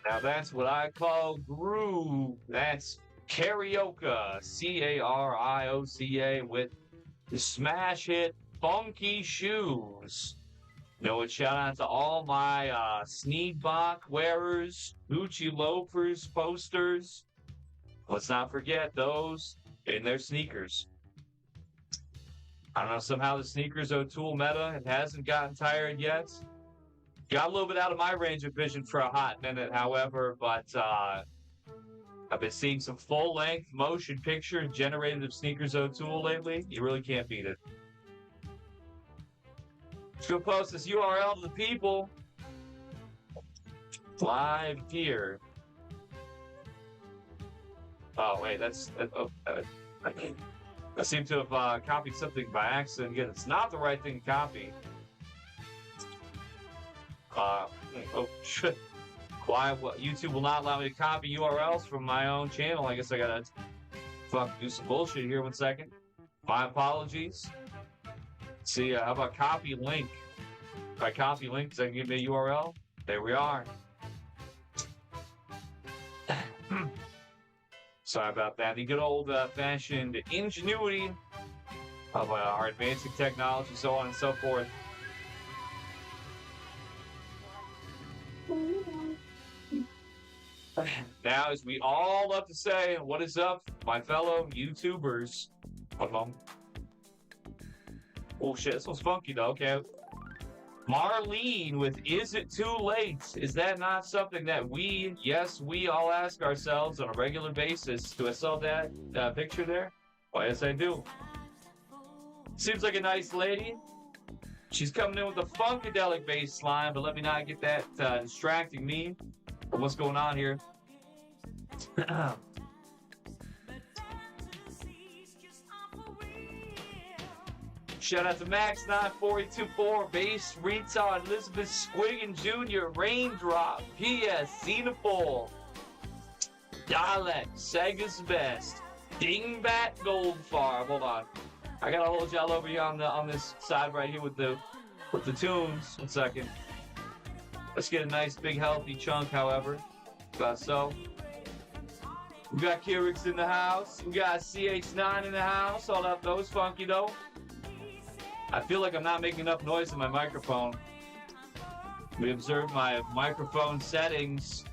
Now that's what I call groove. That's karaoke, Carioca, with the smash hit Funky Shoes. You know what? Shout out to all my Sneakbach wearers, Gucci loafers, posters. Let's not forget those in their sneakers. I don't know, somehow the sneakers O'Toole meta, it hasn't gotten tired yet. Got a little bit out of my range of vision for a hot minute, however, but I've been seeing some full-length motion picture generated of sneakers O'Toole lately. You really can't beat it. Just gonna post this URL to the people live here. Oh wait, I seem to have copied something by accident. Again, it's not the right thing to copy. Oh shit! Why? YouTube will not allow me to copy URLs from my own channel. I guess I gotta do some bullshit here. 1 second. My apologies. See, how about copy link? If I copy link, does that give me a URL? There we are. Sorry about that. The good old-fashioned ingenuity of our advancing technology, so on and so forth. Now, as we all love to say, what is up, my fellow YouTubers? Oh shit, this one's funky though. Okay. Marlene with "Is it too late?" Is that not something that we all ask ourselves on a regular basis? Do I saw that picture there? Well, yes, I do. Seems like a nice lady. She's coming in with a funkadelic bass line, but let me not get that distracting me from what's going on here. Shout out to Max94824, Bass Retard, Elizabeth Squiggin Jr., Raindrop, P.S. Xenopole, Dialect, Sega's Best, Dingbat Goldfarb. Hold on, I gotta hold y'all over here on this side right here with the tunes. 1 second. Let's get a nice big healthy chunk. However, about so. We got Kyrix in the house. We got CH9 in the house. All up those funky though. I feel like I'm not making enough noise in my microphone. We observe my microphone settings.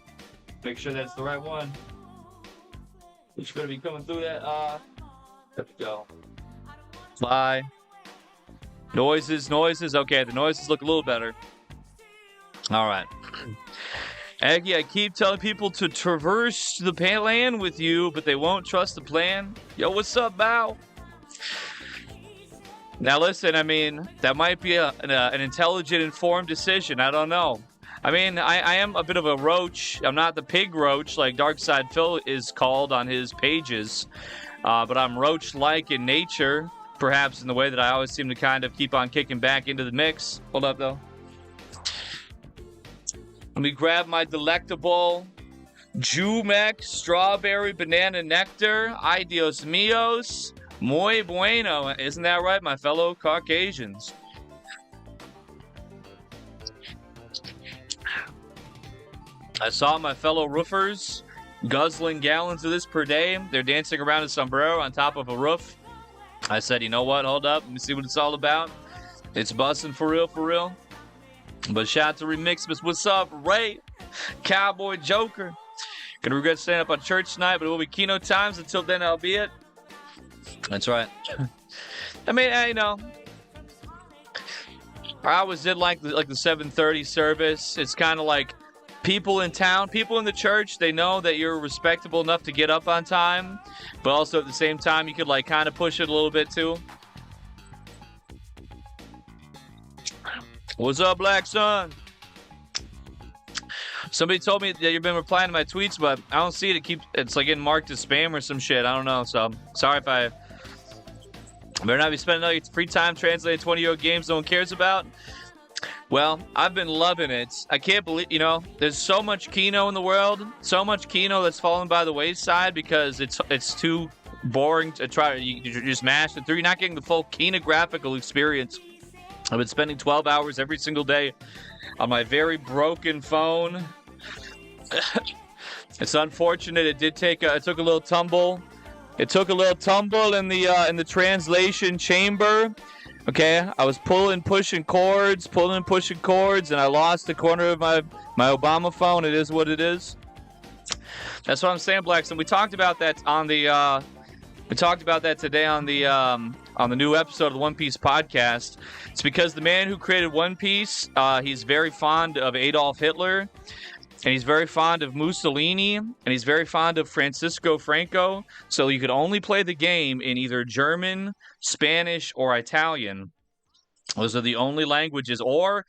Make sure that's the right one. It's gonna be coming through that. There we go. Fly. Noises. Okay, the noises look a little better. All right. Aggie, I keep telling people to traverse the land with you, but they won't trust the plan. Yo, what's up, Bow? Now listen, I mean, that might be an intelligent, informed decision. I don't know. I mean, I am a bit of a roach. I'm not the pig roach like Darkside Phil is called on his pages. But I'm roach-like in nature, perhaps in the way that I always seem to kind of keep on kicking back into the mix. Hold up, though. Let me grab my delectable Jumex strawberry banana nectar. Ay Dios míos. Muy bueno. Isn't that right, my fellow Caucasians? I saw my fellow roofers guzzling gallons of this per day. They're dancing around a sombrero on top of a roof. I said, you know what? Hold up. Let me see what it's all about. It's busting for real, for real. But shout out to Remixmas. What's up, Ray? Cowboy Joker. Gonna regret staying up on church tonight, but it will be Kino times. Until then, albeit. That's right. I mean, you know, I always did like the 7:30 service. It's kind of like people in town, people in the church, they know that you're respectable enough to get up on time, but also at the same time, you could like kind of push it a little bit too. What's up, Black Sun? Somebody told me that you've been replying to my tweets, but I don't see it. It's like getting marked as spam or some shit. I don't know. So sorry if I better not be spending all your free time translating 20-year-old games no one cares about. Well, I've been loving it. I can't believe, you know, there's so much Kino in the world, so much Kino that's fallen by the wayside because it's too boring to try. You just mash it through. You're not getting the full kinographical experience. I've been spending 12 hours every single day on my very broken phone It's unfortunate. It took a little tumble. It took a little tumble in the translation chamber. Okay, I was pushing cords, and I lost the corner of my Obama phone. It is what it is. That's what I'm saying, Blackson. We talked about that today on the new episode of the One Piece podcast. It's because the man who created One Piece, he's very fond of Adolf Hitler, and he's very fond of Mussolini, and he's very fond of Francisco Franco. So you could only play the game in either German, Spanish, or Italian. Those are the only languages, or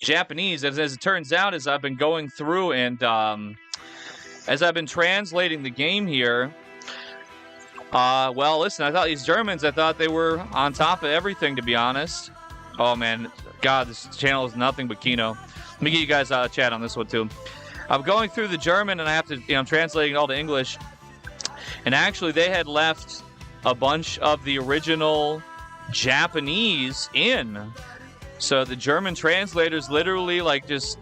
Japanese. As it turns out, as I've been going through and as I've been translating the game here, well, listen, I thought they were on top of everything, to be honest. Oh, man. God, this channel is nothing but Kino. Let me get you guys a chat on this one, too. I'm going through the German, and I'm translating it all to English. And actually, they had left a bunch of the original Japanese in. So the German translators literally, just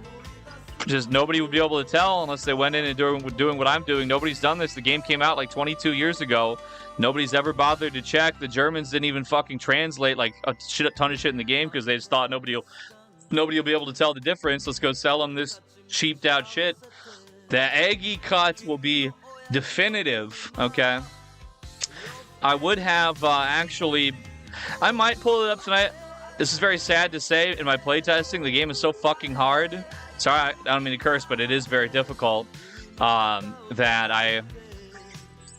nobody would be able to tell unless they went in and doing what I'm doing. Nobody's done this. The game came out 22 years ago. Nobody's ever bothered to check. The Germans didn't even fucking translate a ton of shit in the game because they just thought nobody will be able to tell the difference. Let's go sell them this cheaped out shit. The Eggy cut will be definitive. Okay. I would have actually. I might pull it up tonight. This is very sad to say. In my playtesting, the game is so fucking hard. Sorry, I don't mean to curse, but it is very difficult. That I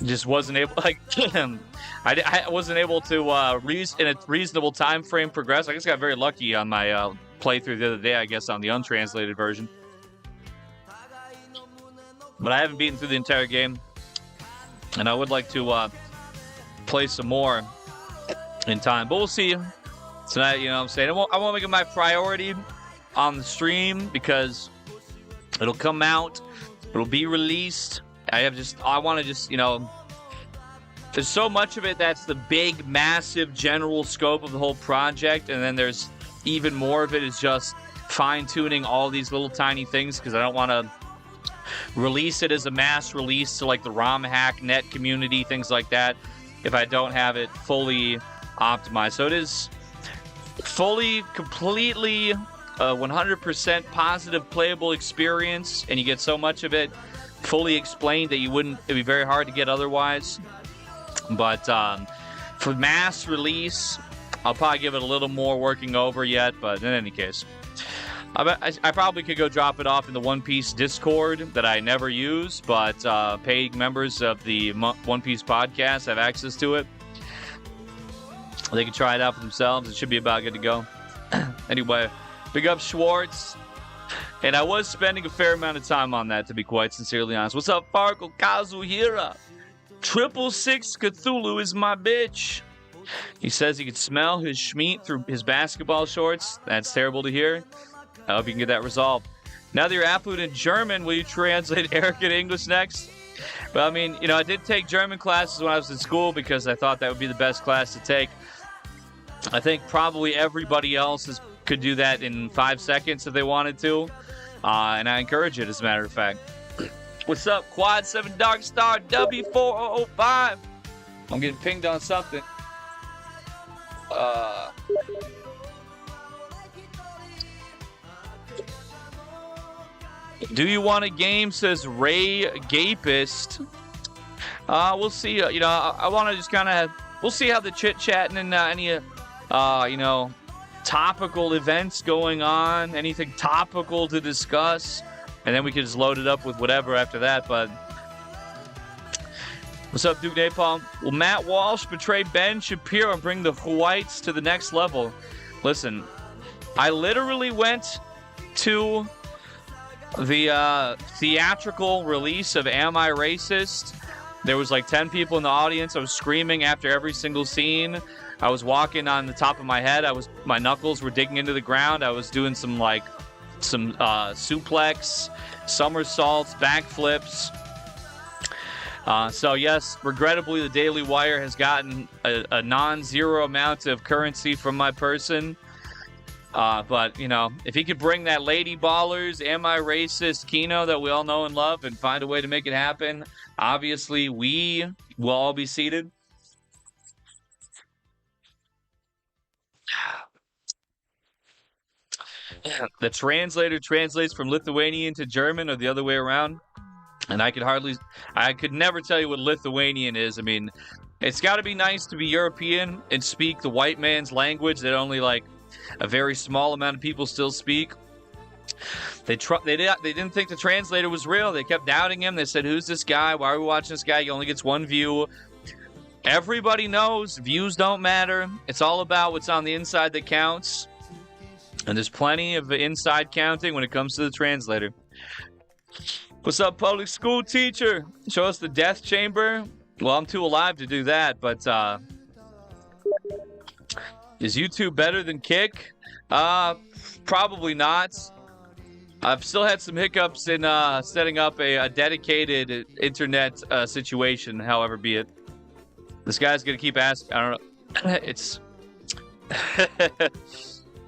just wasn't able, I wasn't able to in a reasonable time frame progress. I just got very lucky on my playthrough the other day, I guess, on the untranslated version. But I haven't beaten through the entire game, and I would like to play some more in time. But we'll see tonight. You know what I'm saying? I won't make it my priority on the stream because it'll come out, it'll be released. I want to just, there's so much of it that's the big, massive, general scope of the whole project, and then there's even more of it is just fine-tuning all these little tiny things because I don't want to release it as a mass release to the ROM hack net community, things like that, if I don't have it fully optimized. So it is fully, completely 100% positive playable experience, and you get so much of it fully explained that it'd be very hard to get otherwise. But for mass release, I'll probably give it a little more working over yet, but in any case, I probably could go drop it off in the One Piece Discord that I never use, but paid members of the One Piece podcast have access to it. They can try it out for themselves. It should be about good to go. Anyway, big up Schwartz. And I was spending a fair amount of time on that, to be quite sincerely honest. What's up, Farkle Kazuhira? 666 Cthulhu is my bitch. He says he could smell his schmeat through his basketball shorts. That's terrible to hear. I hope you can get that resolved. Now that you're affluent in German, will you translate Eric in English next? But I mean, I did take German classes when I was in school because I thought that would be the best class to take. I think probably everybody else could do that in 5 seconds if they wanted to. And I encourage it, as a matter of fact. What's up, Quad 7 Dark Star W4005? I'm getting pinged on something. Do you want a game, says Ray Gapist. We'll see. I want to just kind of we'll see how the chit-chatting and any topical events going on, anything topical to discuss, and then we can just load it up with whatever after that. But what's up, Duke Napalm? Will Matt Walsh betray Ben Shapiro and bring the Whites to the next level? Listen, I literally went to the theatrical release of Am I Racist? There was 10 people in the audience. I was screaming after every single scene. I was walking on the top of my head. My knuckles were digging into the ground. I was doing some suplex, somersaults, backflips. So yes, regrettably, the Daily Wire has gotten a non-zero amount of currency from my person. But, if he could bring that Lady Ballers, Am I Racist Kino that we all know and love and find a way to make it happen, obviously we will all be seated. The translator translates from Lithuanian to German or the other way around. And I could never tell you what Lithuanian is. I mean, it's got to be nice to be European and speak the white man's language that only like a very small amount of people still speak. They didn't think the translator was real. They kept doubting him. They said, "Who's this guy? Why are we watching this guy? He only gets one view." Everybody knows views don't matter. It's all about what's on the inside that counts. And there's plenty of inside counting when it comes to the translator. What's up, public school teacher? Show us the death chamber. Well, I'm too alive to do that, but is YouTube better than Kick? Probably not. I've still had some hiccups in setting up a dedicated internet situation, however be it. This guy's going to keep asking. I don't know. It's...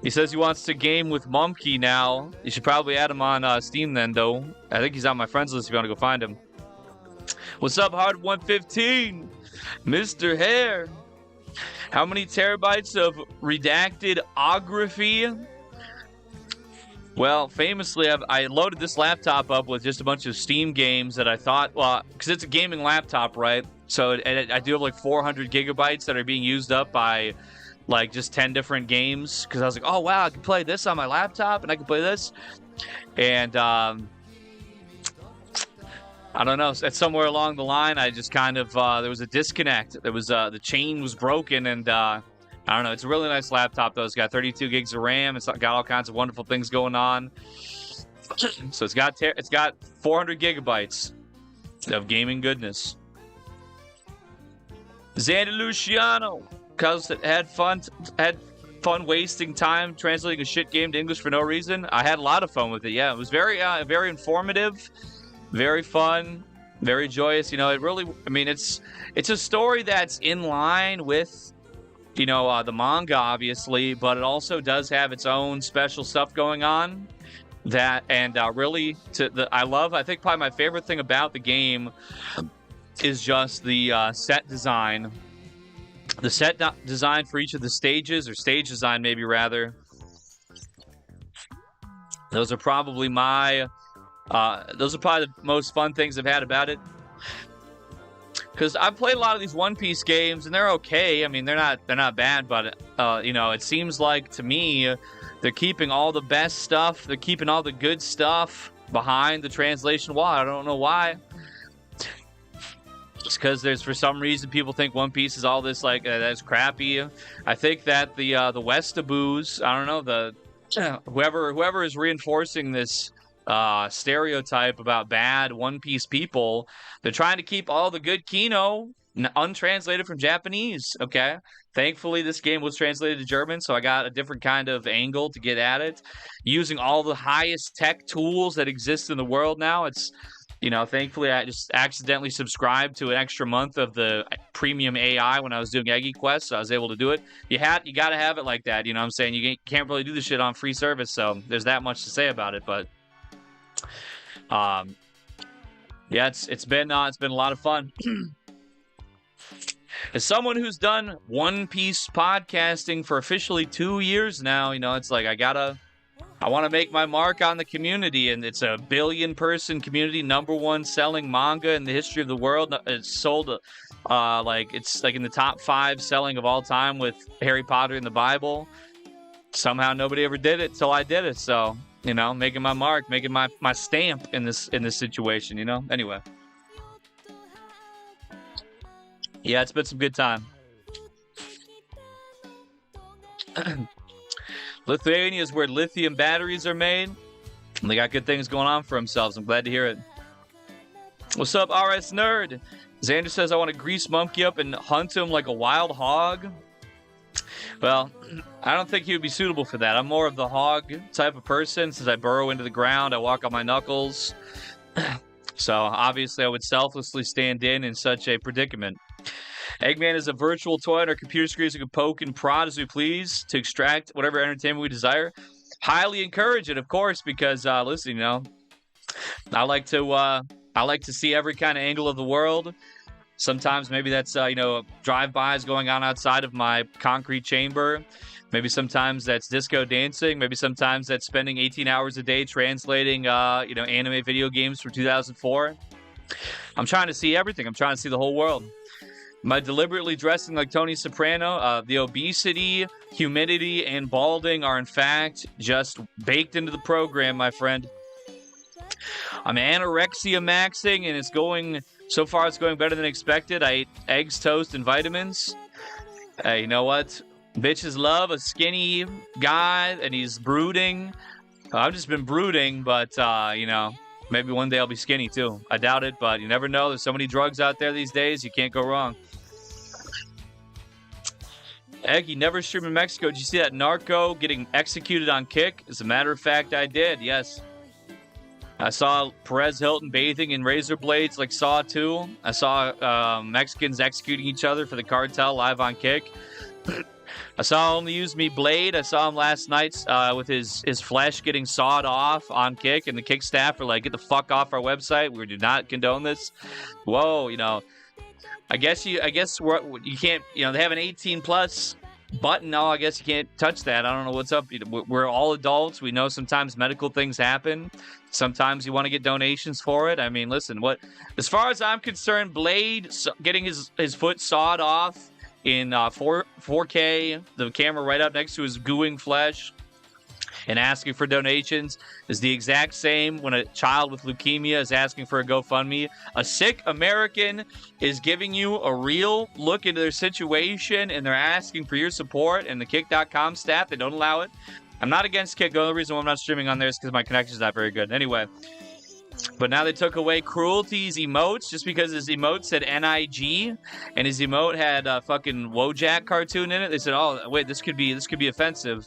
He says he wants to game with Mumkey now. You should probably add him on Steam then, though. I think he's on my friends list if you want to go find him. What's up, Hard 115? Mr. Hare. How many terabytes of redacted ography? Well, famously, I loaded this laptop up with just a bunch of Steam games that I thought, well, because it's a gaming laptop, right? So I do have like 400 gigabytes that are being used up by like just 10 different games, because I was like, oh wow, I can play this on my laptop and I can play this. And I don't know, at somewhere along the line I just kind of there was a disconnect. There was the chain was broken, and I don't know, it's a really nice laptop though. It's got 32 gigs of RAM. It's got all kinds of wonderful things going on. So it's got 400 gigabytes of gaming goodness. Xander Luciano, because it had fun wasting time translating a shit game to English for no reason. I had a lot of fun with it. Yeah, it was very informative, very fun, very joyous. It really, I mean, it's a story that's in line with, the manga, obviously, but it also does have its own special stuff going on. I think probably my favorite thing about the game is just the set design. The set design for each of the stages, or stage design maybe rather. Those are probably the most fun things I've had about it. Because I've played a lot of these One Piece games and they're okay. I mean, they're not bad, but it seems like to me they're keeping all the best stuff. They're keeping all the good stuff behind the translation wall. I don't know why. It's because for some reason people think One Piece is all this like that's crappy. I think that the Westaboos, I don't know, whoever is reinforcing this stereotype about bad One Piece people, they're trying to keep all the good Kino untranslated from Japanese. Okay, thankfully this game was translated to German, so I got a different kind of angle to get at it, using all the highest tech tools that exist in the world now. It's thankfully I just accidentally subscribed to an extra month of the premium AI when I was doing Eggy Quest, so I was able to do it. You got to have it like that, I'm saying? You can't really do this shit on free service, so there's that much to say about it. But yeah, it's been a lot of fun. As someone who's done One Piece podcasting for officially 2 years now, it's like I want to make my mark on the community, and it's a 1 billion person community, #1 selling manga in the history of the world. It's sold it's like in the top 5 selling of all time with Harry Potter and the Bible. Somehow nobody ever did it till I did it. So, making my mark, making my stamp in this situation, Anyway. Yeah, it's been some good time. Lithuania is where lithium batteries are made. And they got good things going on for themselves. I'm glad to hear it. What's up, RS Nerd? Xander says, I want to grease Mumkey up and hunt him like a wild hog. Well, I don't think he would be suitable for that. I'm more of the hog type of person. Since I burrow into the ground, I walk on my knuckles. So, obviously, I would selflessly stand in such a predicament. Eggman is a virtual toy on our computer screens we can poke and prod as we please to extract whatever entertainment we desire. Highly encourage it, of course, because listen, you know, I like to see every kind of angle of the world. Sometimes maybe that's you know, drive-bys going on outside of my concrete chamber. Maybe sometimes that's disco dancing. Maybe sometimes that's spending 18 hours a day translating you know, anime video games from 2004. I'm trying to see everything. I'm trying to see the whole world. Am I deliberately dressing like Tony Soprano? The obesity, humidity, and balding are in fact just baked into the program, my friend. I'm anorexia maxing, and it's going so far. It's going better than expected. I ate eggs, toast, and vitamins. Hey, you know what? Bitches love a skinny guy, and he's brooding. I've just been brooding, but you know, maybe one day I'll be skinny too. I doubt it, but you never know. There's so many drugs out there these days. You can't go wrong. Eggy, never stream in Mexico. Did you see that narco getting executed on Kick? As a matter of fact, I did. Yes. I saw Perez Hilton bathing in razor blades like Saw 2. I saw Mexicans executing each other for the cartel live on Kick. I saw Only Use Me Blade. I saw him last night with his flesh getting sawed off on Kick, and the Kick staff were like, "Get the fuck off our website. We do not condone this." Whoa, you know. I guess you can't, you know, they have an 18 plus button. No, I guess you can't touch that. I don't know what's up. We're all adults. We know sometimes medical things happen. Sometimes you want to get donations for it. I mean, listen, as far as I'm concerned, Blade getting his foot sawed off in 4K, the camera right up next to his gooing flesh, and asking for donations is the exact same when a child with leukemia is asking for a GoFundMe. A sick American is giving you a real look into their situation, and they're asking for your support, and the Kick.com staff, they don't allow it. I'm not against Kick. The only reason why I'm not streaming on there is because my connection's not very good. Anyway, but now they took away Cruelty's emotes just because his emote said NIG, and his emote had a fucking Wojak cartoon in it. They said, "Oh, wait, this could be offensive."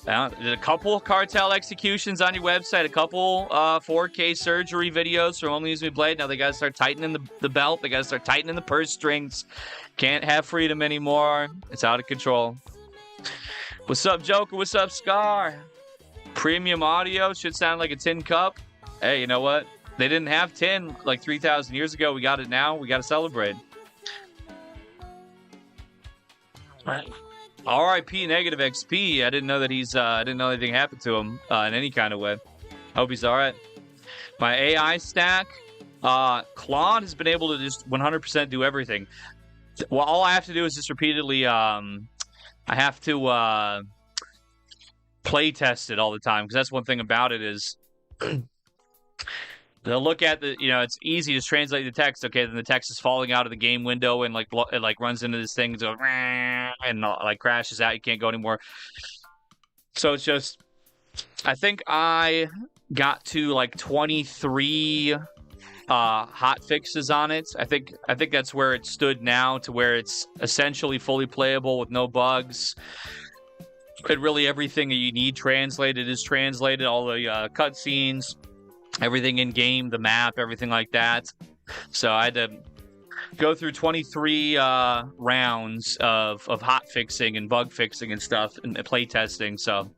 There's a couple cartel executions on your website, a couple 4K surgery videos from Only Use Me Blade. Now they got to start tightening the belt. They got to start tightening the purse strings. Can't have freedom anymore. It's out of control. What's up, Joker? What's up, Scar? Premium audio should sound like a tin cup. Hey, you know what? They didn't have tin like 3,000 years ago. We got it now. We got to celebrate. All right. R.I.P. Negative XP. I didn't know that I didn't know anything happened to him in any kind of way. Hope he's all right. My AI stack, Claude has been able to just 100% do everything. Well, all I have to do is just repeatedly, I have to play test it all the time, because that's one thing about it is they'll look at the, you know, it's easy to translate the text. Okay, then the text is falling out of the game window and it runs into this thing and like crashes out. You can't go anymore. So it's just, I think I got to like 23 hot fixes on it. I think that's where it stood now, to where it's essentially fully playable with no bugs. And really everything that you need translated is translated. All the cutscenes, everything in game, the map, everything like that. So I had to go through 23 rounds of hot fixing and bug fixing and stuff and play testing. So,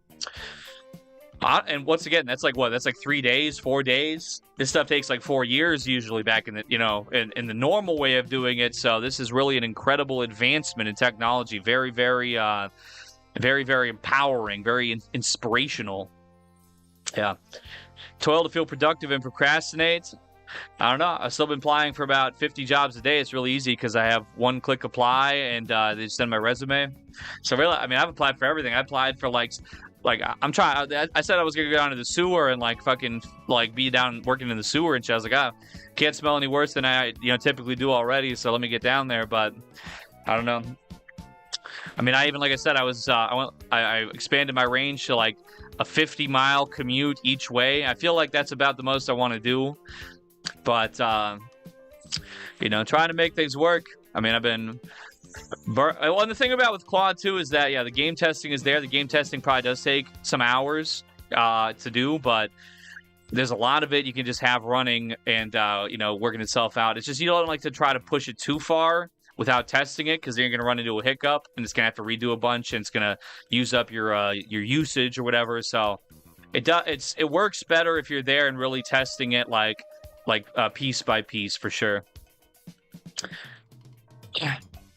and once again, that's like what? That's like 3 days, 4 days. This stuff takes like 4 years usually back in the, you know, in the normal way of doing it. So this is really an incredible advancement in technology. Very, very, very, very empowering. Very inspirational. Yeah. Toil to feel productive and procrastinate. I don't know. I've still been applying for about 50 jobs a day. It's really easy because I have one-click apply and they send my resume. So really, I mean, I've applied for everything. I applied for like I'm trying. I said I was gonna go down to the sewer and like fucking like be down working in the sewer and shit. I was like, oh, can't smell any worse than I typically do already. So let me get down there. But I don't know. I mean, like I said, I expanded my range to like a 50-mile commute each way. I feel like that's about the most I want to do. But, trying to make things work. I mean, I've been... Well, and the thing about with Claude, too, is that, yeah, the game testing is there. The game testing probably does take some hours to do, but there's a lot of it you can just have running and, working itself out. It's just you don't like to try to push it too far without testing it, because then you're going to run into a hiccup and it's going to have to redo a bunch and it's going to use up your usage or whatever. So it works better if you're there and really testing it like piece by piece for sure.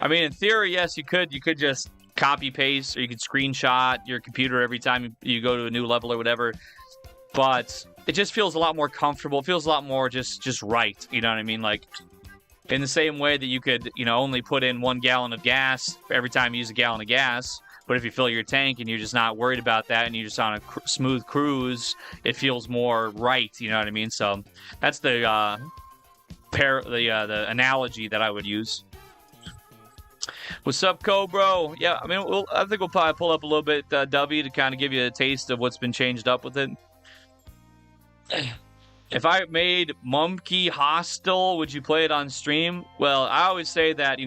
I mean, in theory, yes, you could just copy paste, or you could screenshot your computer every time you go to a new level or whatever. But it just feels a lot more comfortable. It feels a lot more just right. You know what I mean? Like, in the same way that you could, only put in 1 gallon of gas every time you use a gallon of gas. But if you fill your tank and you're just not worried about that and you're just on a smooth cruise, it feels more right. You know what I mean? So that's the analogy that I would use. What's up, Cobro? Yeah, I mean, I think we'll probably pull up a little bit, W, to kind of give you a taste of what's been changed up with it. If I made Monkey Hostile, would you play it on stream? Well, I always say that,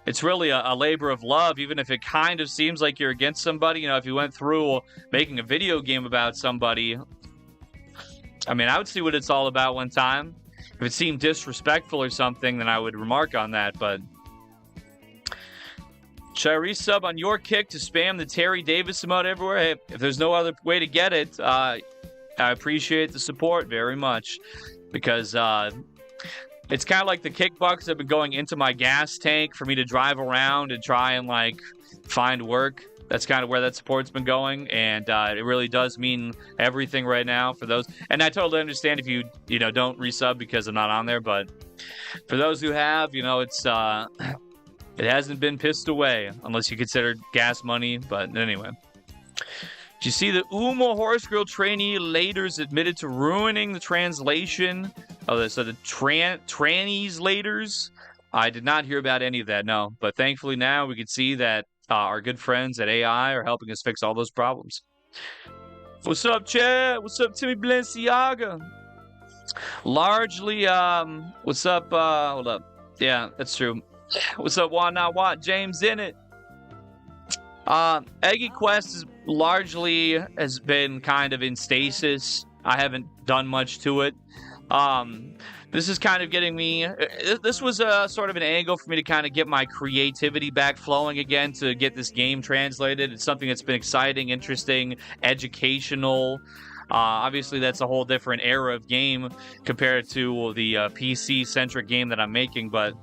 it's really a labor of love, even if it kind of seems like you're against somebody. If you went through making a video game about somebody, I mean, I would see what it's all about one time. If it seemed disrespectful or something, then I would remark on that, but... Should I resub on your kick to spam the Terry Davis emote everywhere? Hey, if there's no other way to get it, I appreciate the support very much, because it's kind of like the kick bucks have been going into my gas tank for me to drive around and try and find work. That's kind of where that support's been going, and it really does mean everything right now for those. And I totally understand if you don't resub because I'm not on there, but for those who have, it's it hasn't been pissed away, unless you consider gas money. But anyway. Did you see the Uma Horse Grill trainee laters admitted to ruining the translation? Oh, so the trannies laters? I did not hear about any of that, no. But thankfully now we can see that our good friends at AI are helping us fix all those problems. What's up, Chad? What's up, Timmy Balenciaga? Largely, what's up, hold up. Yeah, that's true. What's up, Why Not What? James in it. Eggy Quest is largely has been kind of in stasis. I haven't done much to it. This is kind of getting me... This was a sort of an angle for me to kind of get my creativity back flowing again, to get this game translated. It's something that's been exciting, interesting, educational. Obviously, that's a whole different era of game compared to the PC-centric game that I'm making, but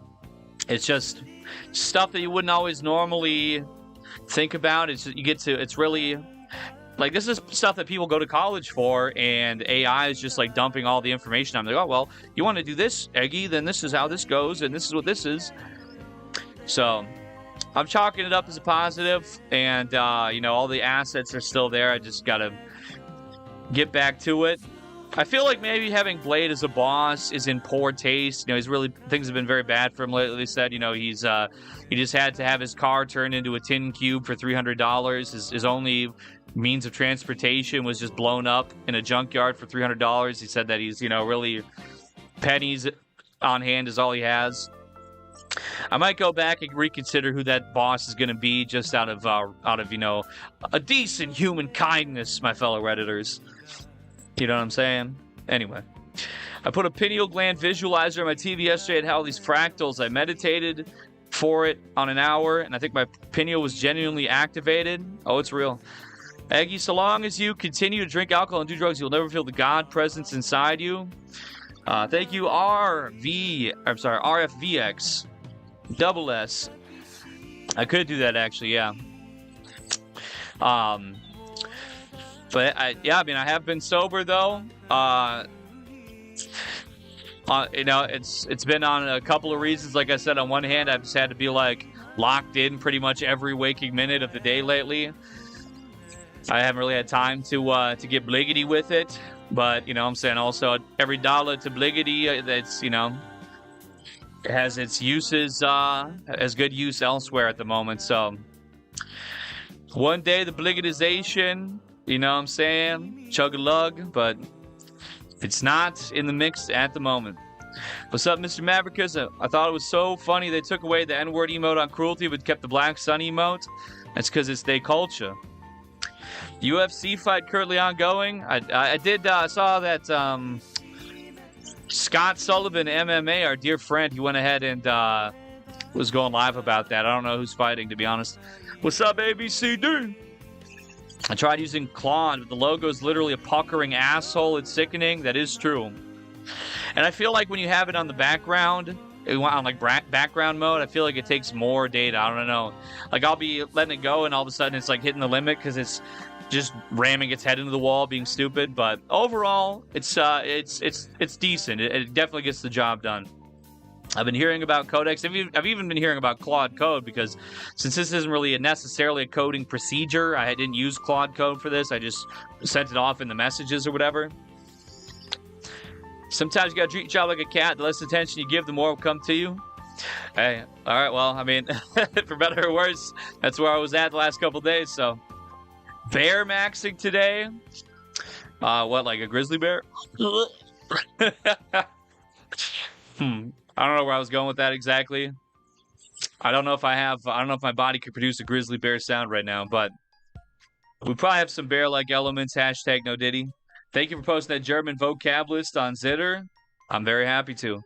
it's just stuff that you wouldn't always normally think about. It's really... Like, this is stuff that people go to college for, and AI is just, dumping all the information. I'm like, oh, well, you want to do this, Eggy, then this is how this goes, and this is what this is. So, I'm chalking it up as a positive, and, all the assets are still there. I just got to get back to it. I feel like maybe having Blade as a boss is in poor taste. Things have been very bad for him lately. They said, he just had to have his car turned into a tin cube for $300. His only means of transportation was just blown up in a junkyard for $300. He said that he's, really pennies on hand is all he has. I might go back and reconsider who that boss is going to be, just out of a decent human kindness, my fellow Redditors. You know what I'm saying? Anyway, I put a pineal gland visualizer on my TV yesterday and had all these fractals. I meditated for it on an hour, and I think my pineal was genuinely activated. Oh, it's real. Aggie, so long as you continue to drink alcohol and do drugs, you'll never feel the God presence inside you. Thank you, RFVX. Double S. I could do that, actually, yeah. But I have been sober though. It's been on a couple of reasons. Like I said, on one hand, I've just had to be locked in pretty much every waking minute of the day lately. I haven't really had time to get bliggity with it. But I'm saying also every dollar to bliggity, that's it has its uses, has good use elsewhere at the moment. So one day the bligitization. You know what I'm saying? Chug-a-lug, but it's not in the mix at the moment. What's up, Mr. Maverickus? I thought it was so funny they took away the N-word emote on Cruelty but kept the Black Sun emote. That's because it's their culture. UFC fight currently ongoing. I did saw that Scott Sullivan MMA, our dear friend, he went ahead and was going live about that. I don't know who's fighting, to be honest. What's up, ABCD? I tried using Claude, but the logo is literally a puckering asshole. It's sickening. That is true. And I feel like when you have it on the background, on like background mode, I feel like it takes more data. I don't know. Like I'll be letting it go, and all of a sudden it's like hitting the limit because it's just ramming its head into the wall, being stupid. But overall, it's decent. It definitely gets the job done. I've been hearing about codecs. I've even been hearing about Claude Code because since this isn't really necessarily a coding procedure, I didn't use Claude Code for this. I just sent it off in the messages or whatever. Sometimes you gotta treat your child like a cat. The less attention you give, the more will come to you. Hey, all right, well, I mean, for better or worse, that's where I was at the last couple days, so. Bear maxing today? What, like a grizzly bear? I don't know where I was going with that exactly. I don't know if my body could produce a grizzly bear sound right now, but we probably have some bear-like elements. Hashtag no Diddy. Thank you for posting that German vocab list on Zitter. I'm very happy to.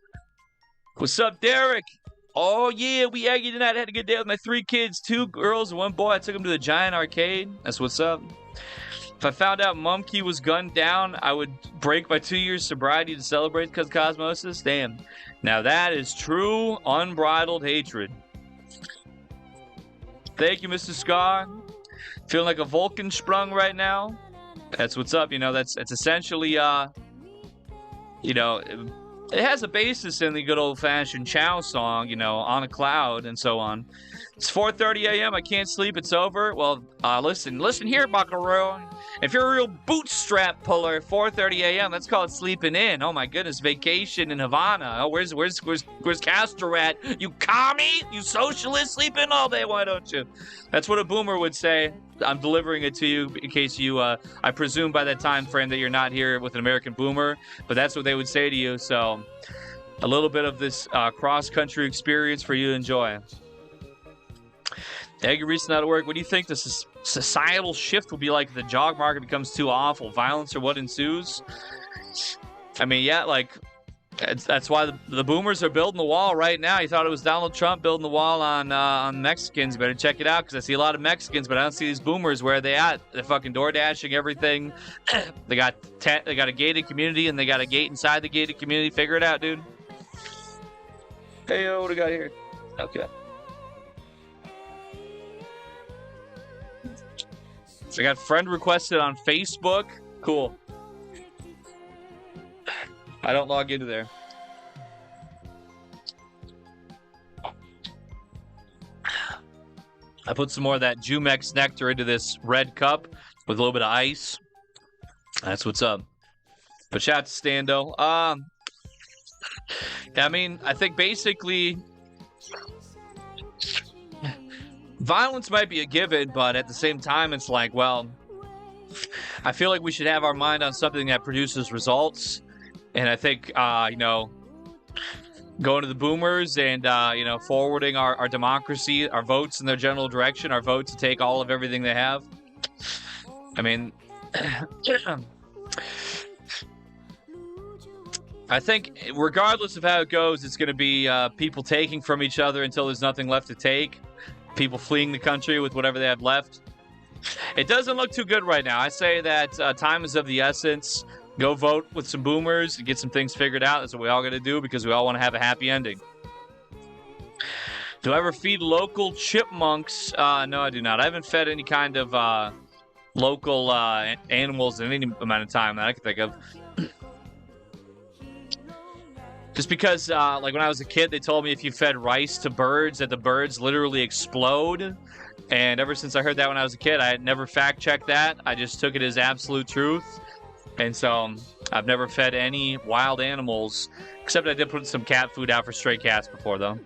What's up, Derek? Oh, yeah, we Aggie tonight. I had a good day with my 3 kids, 2 girls and 1 boy. I took them to the Giant Arcade. That's what's up. If I found out Mumkey was gunned down, I would break my 2 years sobriety to celebrate because Cosmosis. Damn. Now that is true, unbridled hatred. Thank you, Mr. Scar. Feeling like a Vulcan sprung right now. That's what's up. You know, that's essentially, you know, it has a basis in the good old-fashioned Chow song, you know, On a Cloud and so on. It's 4:30 a.m. I can't sleep. It's over. Well, listen here, buckaroo. If you're a real bootstrap puller, 4:30 a.m. That's called sleeping in. Oh my goodness, vacation in Havana. Oh, where's Castro at? You commie? You socialist? Sleep in all day? Why don't you? That's what a boomer would say. I'm delivering it to you in case you. I presume by that time frame that you're not here with an American boomer, but that's what they would say to you. So, a little bit of this cross-country experience for you to enjoy. Aggie Reese not at work. What do you think the societal shift will be like if the jog market becomes too awful? Violence or what ensues? I mean, yeah, like, that's why the boomers are building the wall right now. You thought it was Donald Trump building the wall on Mexicans. Better check it out because I see a lot of Mexicans, but I don't see these boomers. Where are they at? They're fucking door dashing everything. They got a gated community and they got a gate inside the gated community. Figure it out, dude. Hey, what do we got here? Okay. So I got friend requested on Facebook. Cool. I don't log into there. I put some more of that Jumex nectar into this red cup with a little bit of ice. That's what's up. But shout out to Stando. I mean, I think basically violence might be a given, but at the same time, it's like, well, I feel like we should have our mind on something that produces results. And I think, you know, going to the boomers and, you know, forwarding our democracy, our votes in their general direction, our vote to take all of everything they have. I mean, I think regardless of how it goes, it's going to be people taking from each other until there's nothing left to take. People fleeing the country with whatever they have left. It doesn't look too good right now. I say that time is of the essence. Go vote with some boomers and get some things figured out. That's what we all got to do because we all want to have a happy ending. Do I ever feed local chipmunks? No, I do not. I haven't fed any kind of local animals in any amount of time that I can think of. Just because, like, when I was a kid, they told me if you fed rice to birds, that the birds literally explode. And ever since I heard that when I was a kid, I had never fact-checked that. I just took it as absolute truth. And so I've never fed any wild animals, except I did put some cat food out for stray cats before, though.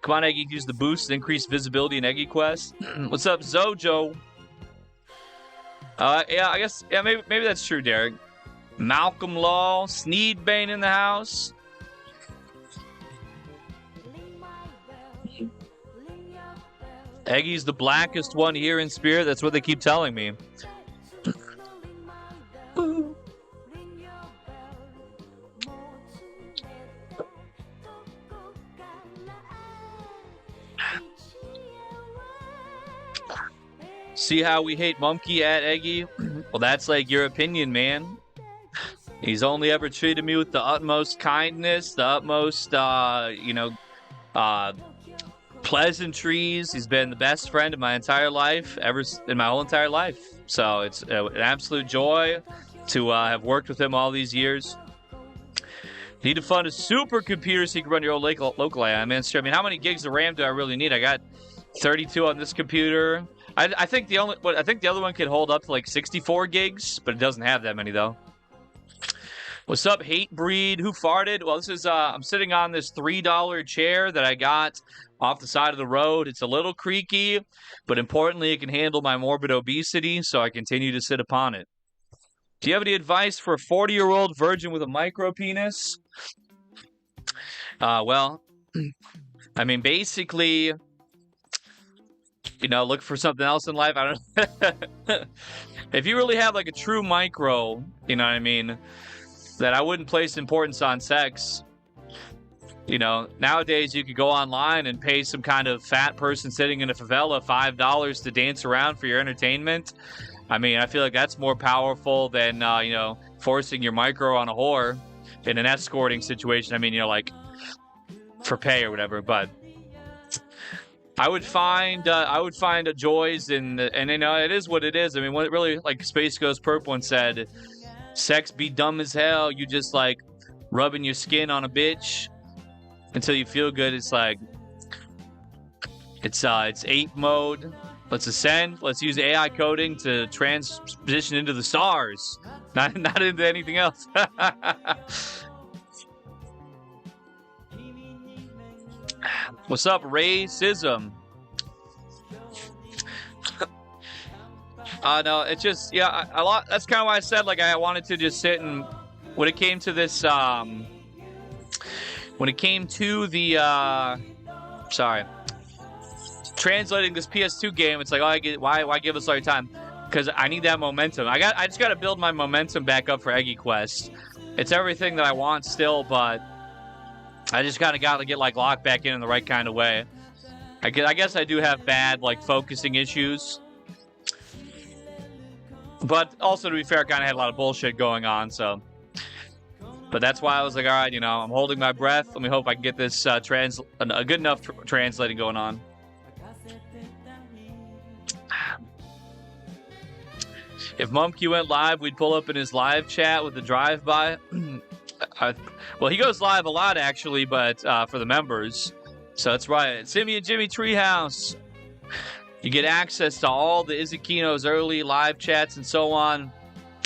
Come on, Eggy, use the boost to increase visibility in Eggy Quest. What's up, Zojo? Yeah, I guess, yeah, maybe that's true, Derek. Malcolm Law, Sneedbane in the house. Eggy's the blackest one here in spirit. That's what they keep telling me. See how we hate Mumkey at Eggy? Well, that's like your opinion, man. He's only ever treated me with the utmost kindness, the utmost, pleasantries. He's been the best friend in my entire life, in my whole entire life. So it's an absolute joy to have worked with him all these years. Need to fund a supercomputer so you can run your own local AI. Man, sure. I mean, how many gigs of RAM do I really need? I got 32 on this computer. I think the other one could hold up to like 64 gigs, but it doesn't have that many though. What's up, Hate Breed? Who farted? Well, this is I'm sitting on this $3 chair that I got off the side of the road. It's a little creaky, but importantly, it can handle my morbid obesity, so I continue to sit upon it. Do you have any advice for a 40-year-old virgin with a micro penis? Well, I mean, basically, look for something else in life. I don't. If you really have like a true micro, you know what I mean, that I wouldn't place importance on sex. Nowadays you could go online and pay some kind of fat person sitting in a favela $5 to dance around for your entertainment. I mean, I feel like that's more powerful than, forcing your micro on a whore in an escorting situation. I mean, like for pay or whatever, but I would find joys and it is what it is. I mean, what it really, like Space Ghost Purple one said, sex be dumb as hell. You just like rubbing your skin on a bitch until you feel good. It's like it's ape mode. Let's ascend. Let's use AI coding to transition into the stars, not into anything else. What's up, racism? No, it's just a lot. That's kind of why I said like I wanted to just sit and when it came to this translating this PS2 game, it's like, why give us all your time? Because I need that momentum. I just got to build my momentum back up for Eggy Quest. It's everything that I want still, but I just got to get like locked back in the right kind of way. I guess I do have bad like focusing issues, but also to be fair, I kind of had a lot of bullshit going on. So, but that's why I was like, all right, I'm holding my breath. Let me hope I can get this a good enough translating going on. If Mumkey went live, we'd pull up in his live chat with the drive-by. Well, he goes live a lot, actually, but for the members. So that's right. Simmy and Jimmy Treehouse. You get access to all the Izakino's early live chats and so on.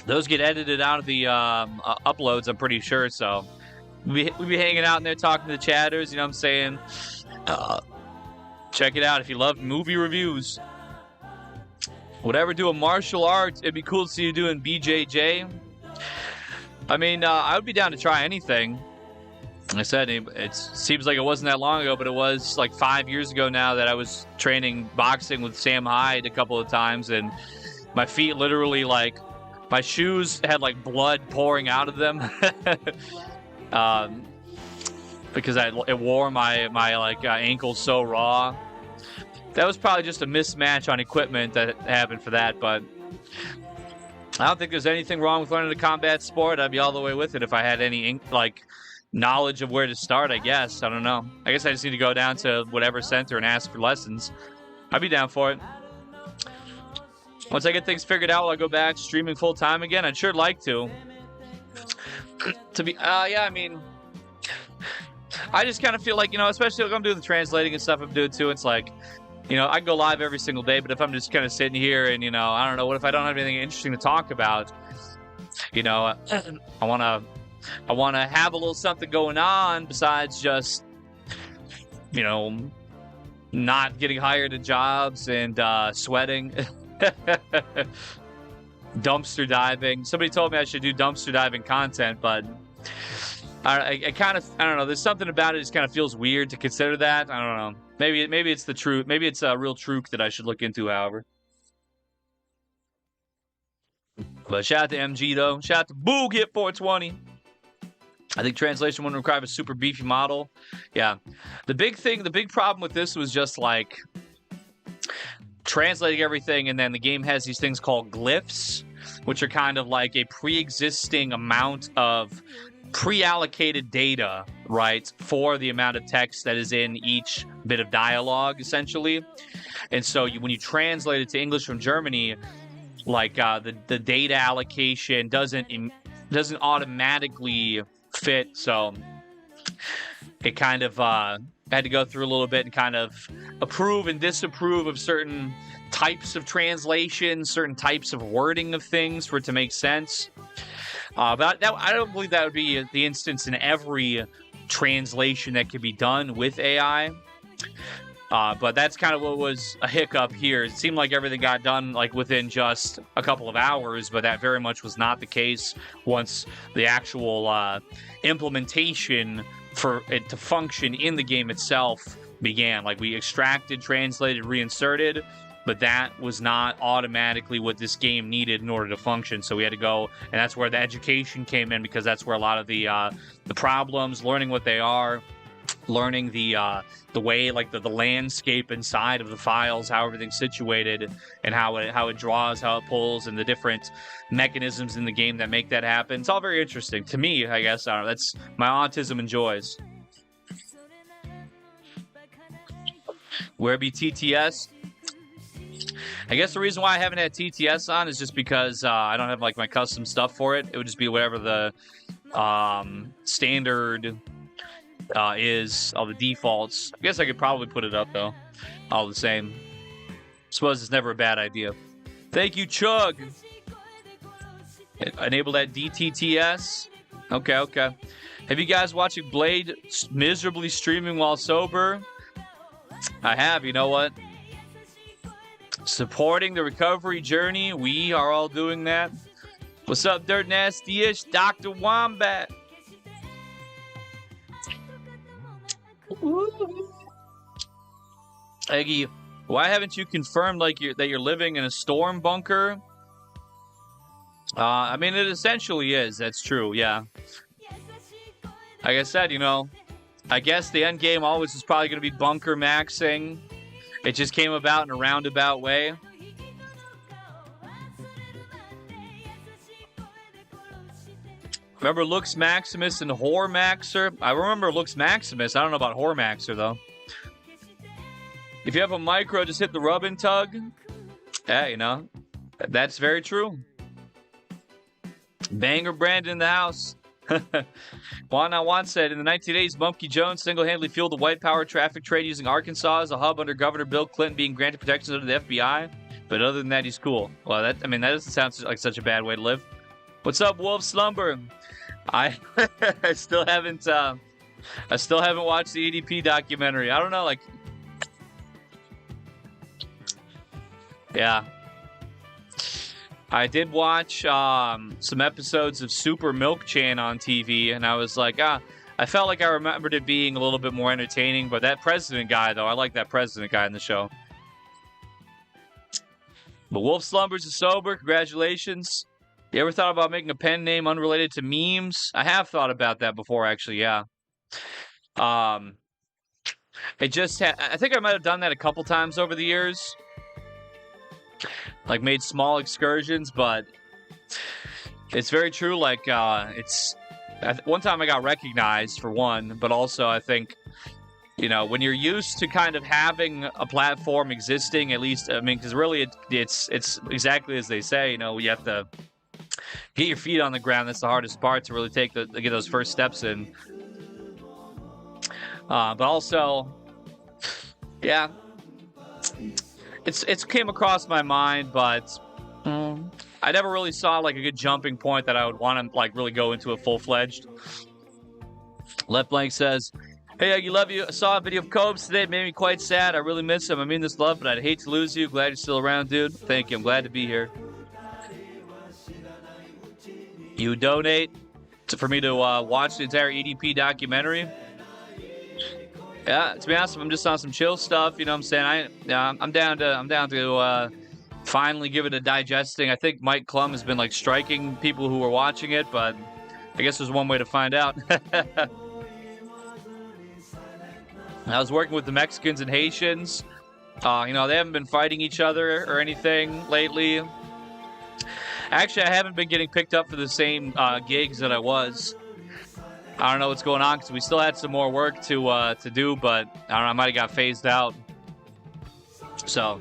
Those get edited out of the uploads, I'm pretty sure. So we'll be hanging out in there talking to the chatters, you know what I'm saying? Check it out if you love movie reviews. Would ever do a martial arts? It'd be cool to see you doing BJJ. I mean, I would be down to try anything. Like I said, it seems like it wasn't that long ago, but it was like 5 years ago now that I was training boxing with Sam Hyde a couple of times, and my feet literally, like, my shoes had like blood pouring out of them because it wore my ankles so raw. That was probably just a mismatch on equipment that happened for that, but I don't think there's anything wrong with learning a combat sport. I'd be all the way with it if I had any knowledge of where to start, I guess. I don't know. I guess I just need to go down to whatever center and ask for lessons. I'd be down for it. Once I get things figured out, I'll go back streaming full time again. I'd sure like to. I mean, I just kind of feel like, especially like I'm doing the translating and stuff I'm doing too. It's like, I can go live every single day, but if I'm just kind of sitting here and, I don't know, what if I don't have anything interesting to talk about? I want to have a little something going on besides just, not getting hired at jobs and sweating. Dumpster diving. Somebody told me I should do dumpster diving content, but I kind of, I don't know. There's something about it that just kind of feels weird to consider that. I don't know. Maybe it's the truth. Maybe it's a real truth that I should look into. However, but shout out to MG though. Shout out to Boog Hit 420. I think translation wouldn't require a super beefy model. Yeah, the big problem with this was just like translating everything, and then the game has these things called glyphs, which are kind of like a pre-existing amount of pre-allocated data, right, for the amount of text that is in each bit of dialogue, essentially. And so when you translate it to English from Germany, like the data allocation doesn't automatically fit. So it kind of had to go through a little bit and kind of approve and disapprove of certain types of translation, certain types of wording of things for it to make sense. But I don't believe that would be the instance in every translation that could be done with AI. But that's kind of what was a hiccup here. It seemed like everything got done like within just a couple of hours, but that very much was not the case once the actual implementation for it to function in the game itself began. Like we extracted, translated, reinserted, but that was not automatically what this game needed in order to function. So we had to go, and that's where the education came in, because that's where a lot of the problems, learning what they are, learning the way, like the landscape inside of the files, how everything's situated, and how it draws, how it pulls, and the different mechanisms in the game that make that happen. It's all very interesting to me, I guess. I don't know, that's my autism enjoys. Where be TTS? I guess the reason why I haven't had TTS on is just because I don't have like my custom stuff for it. It would just be whatever the standard is, all the defaults. I guess I could probably put it up though, all the same. Suppose it's never a bad idea. Thank you, Chug. Enable that DTTS. Okay. Have you guys watching Blade miserably streaming while sober? I have. You know what? Supporting the recovery journey. We are all doing that. What's up, Dirt Nasty-ish? Dr. Wombat. Eggy, why haven't you confirmed like that you're living in a storm bunker? I mean, it essentially is. That's true, yeah. Like I said, you know, I guess the end game always is probably going to be bunker maxing. It just came about in a roundabout way. Remember Lux Maximus and Whore Maxer? I remember Lux Maximus. I don't know about Whore Maxer, though. If you have a micro, just hit the rub and tug. Yeah, you know, that's very true. Banger Brandon in the house. Juan said, in the 1980s, Bumpy Jones single-handedly fueled the white power traffic trade using Arkansas as a hub under Governor Bill Clinton being granted protections under the FBI. But other than that, he's cool. Well, that doesn't sound like such a bad way to live. What's up, Wolf Slumber? I still haven't watched the ADP documentary. I don't know, like, yeah. I did watch some episodes of Super Milk Chan on TV, and I was like, I felt like I remembered it being a little bit more entertaining, but that president guy, though, I like that president guy in the show. But Wolf Slumbers is sober. Congratulations. You ever thought about making a pen name unrelated to memes? I have thought about that before, actually, yeah. It just I think I might have done that a couple times over the years. Like, made small excursions, but it's very true. Like, one time I got recognized for one, but also I think, you know, when you're used to kind of having a platform existing, at least, I mean, because really it's exactly as they say, you know, you have to get your feet on the ground. That's the hardest part, to really get those first steps in. But also, yeah, it's came across my mind, but I never really saw like a good jumping point that I would want to like really go into a full-fledged. Left Blank says, hey, Aggie, love you. I saw a video of Cobes today. It made me quite sad. I really miss him. I mean this love, but I'd hate to lose you. Glad you're still around, dude. Thank you. I'm glad to be here. You donate for me to watch the entire EDP documentary. Yeah, to be honest, I'm just on some chill stuff. You know what I'm saying? I'm down to finally give it a digesting. I think Mike Klum has been like striking people who are watching it, but I guess there's one way to find out. I was working with the Mexicans and Haitians. You know, they haven't been fighting each other or anything lately. Actually, I haven't been getting picked up for the same gigs that I was. I don't know what's going on because we still had some more work to do, but I don't know, I might have got phased out. So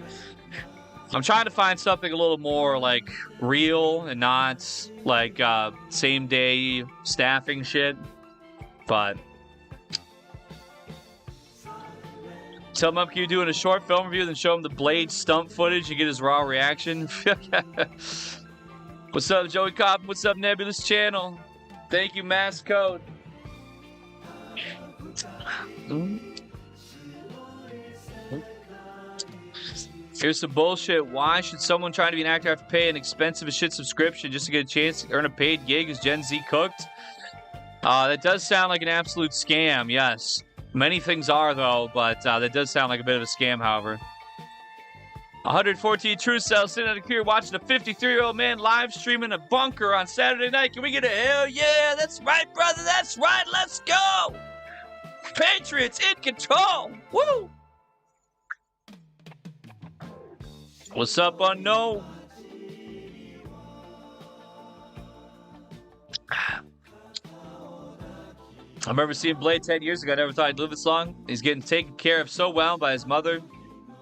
I'm trying to find something a little more like real and not like same day staffing shit. But tell him up, you doing a short film review, then show him the Blade stump footage and get his raw reaction. What's up, Joey Cobb? What's up, Nebulous Channel? Thank you, Mass Code. Here's some bullshit. Why should someone trying to be an actor have to pay an expensive as shit subscription just to get a chance to earn a paid gig? Is Gen Z cooked? That does sound like an absolute scam, yes. Many things are, though, but that does sound like a bit of a scam, however. 114 True Cells sitting at a career watching a 53-year-old man live streaming a bunker on Saturday night. Can we get a hell yeah? That's right, brother. That's right. Let's go. Patriots in control. Woo. What's up, Unknown? I remember seeing Blade 10 years ago. I never thought he'd live this long. He's getting taken care of so well by his mother.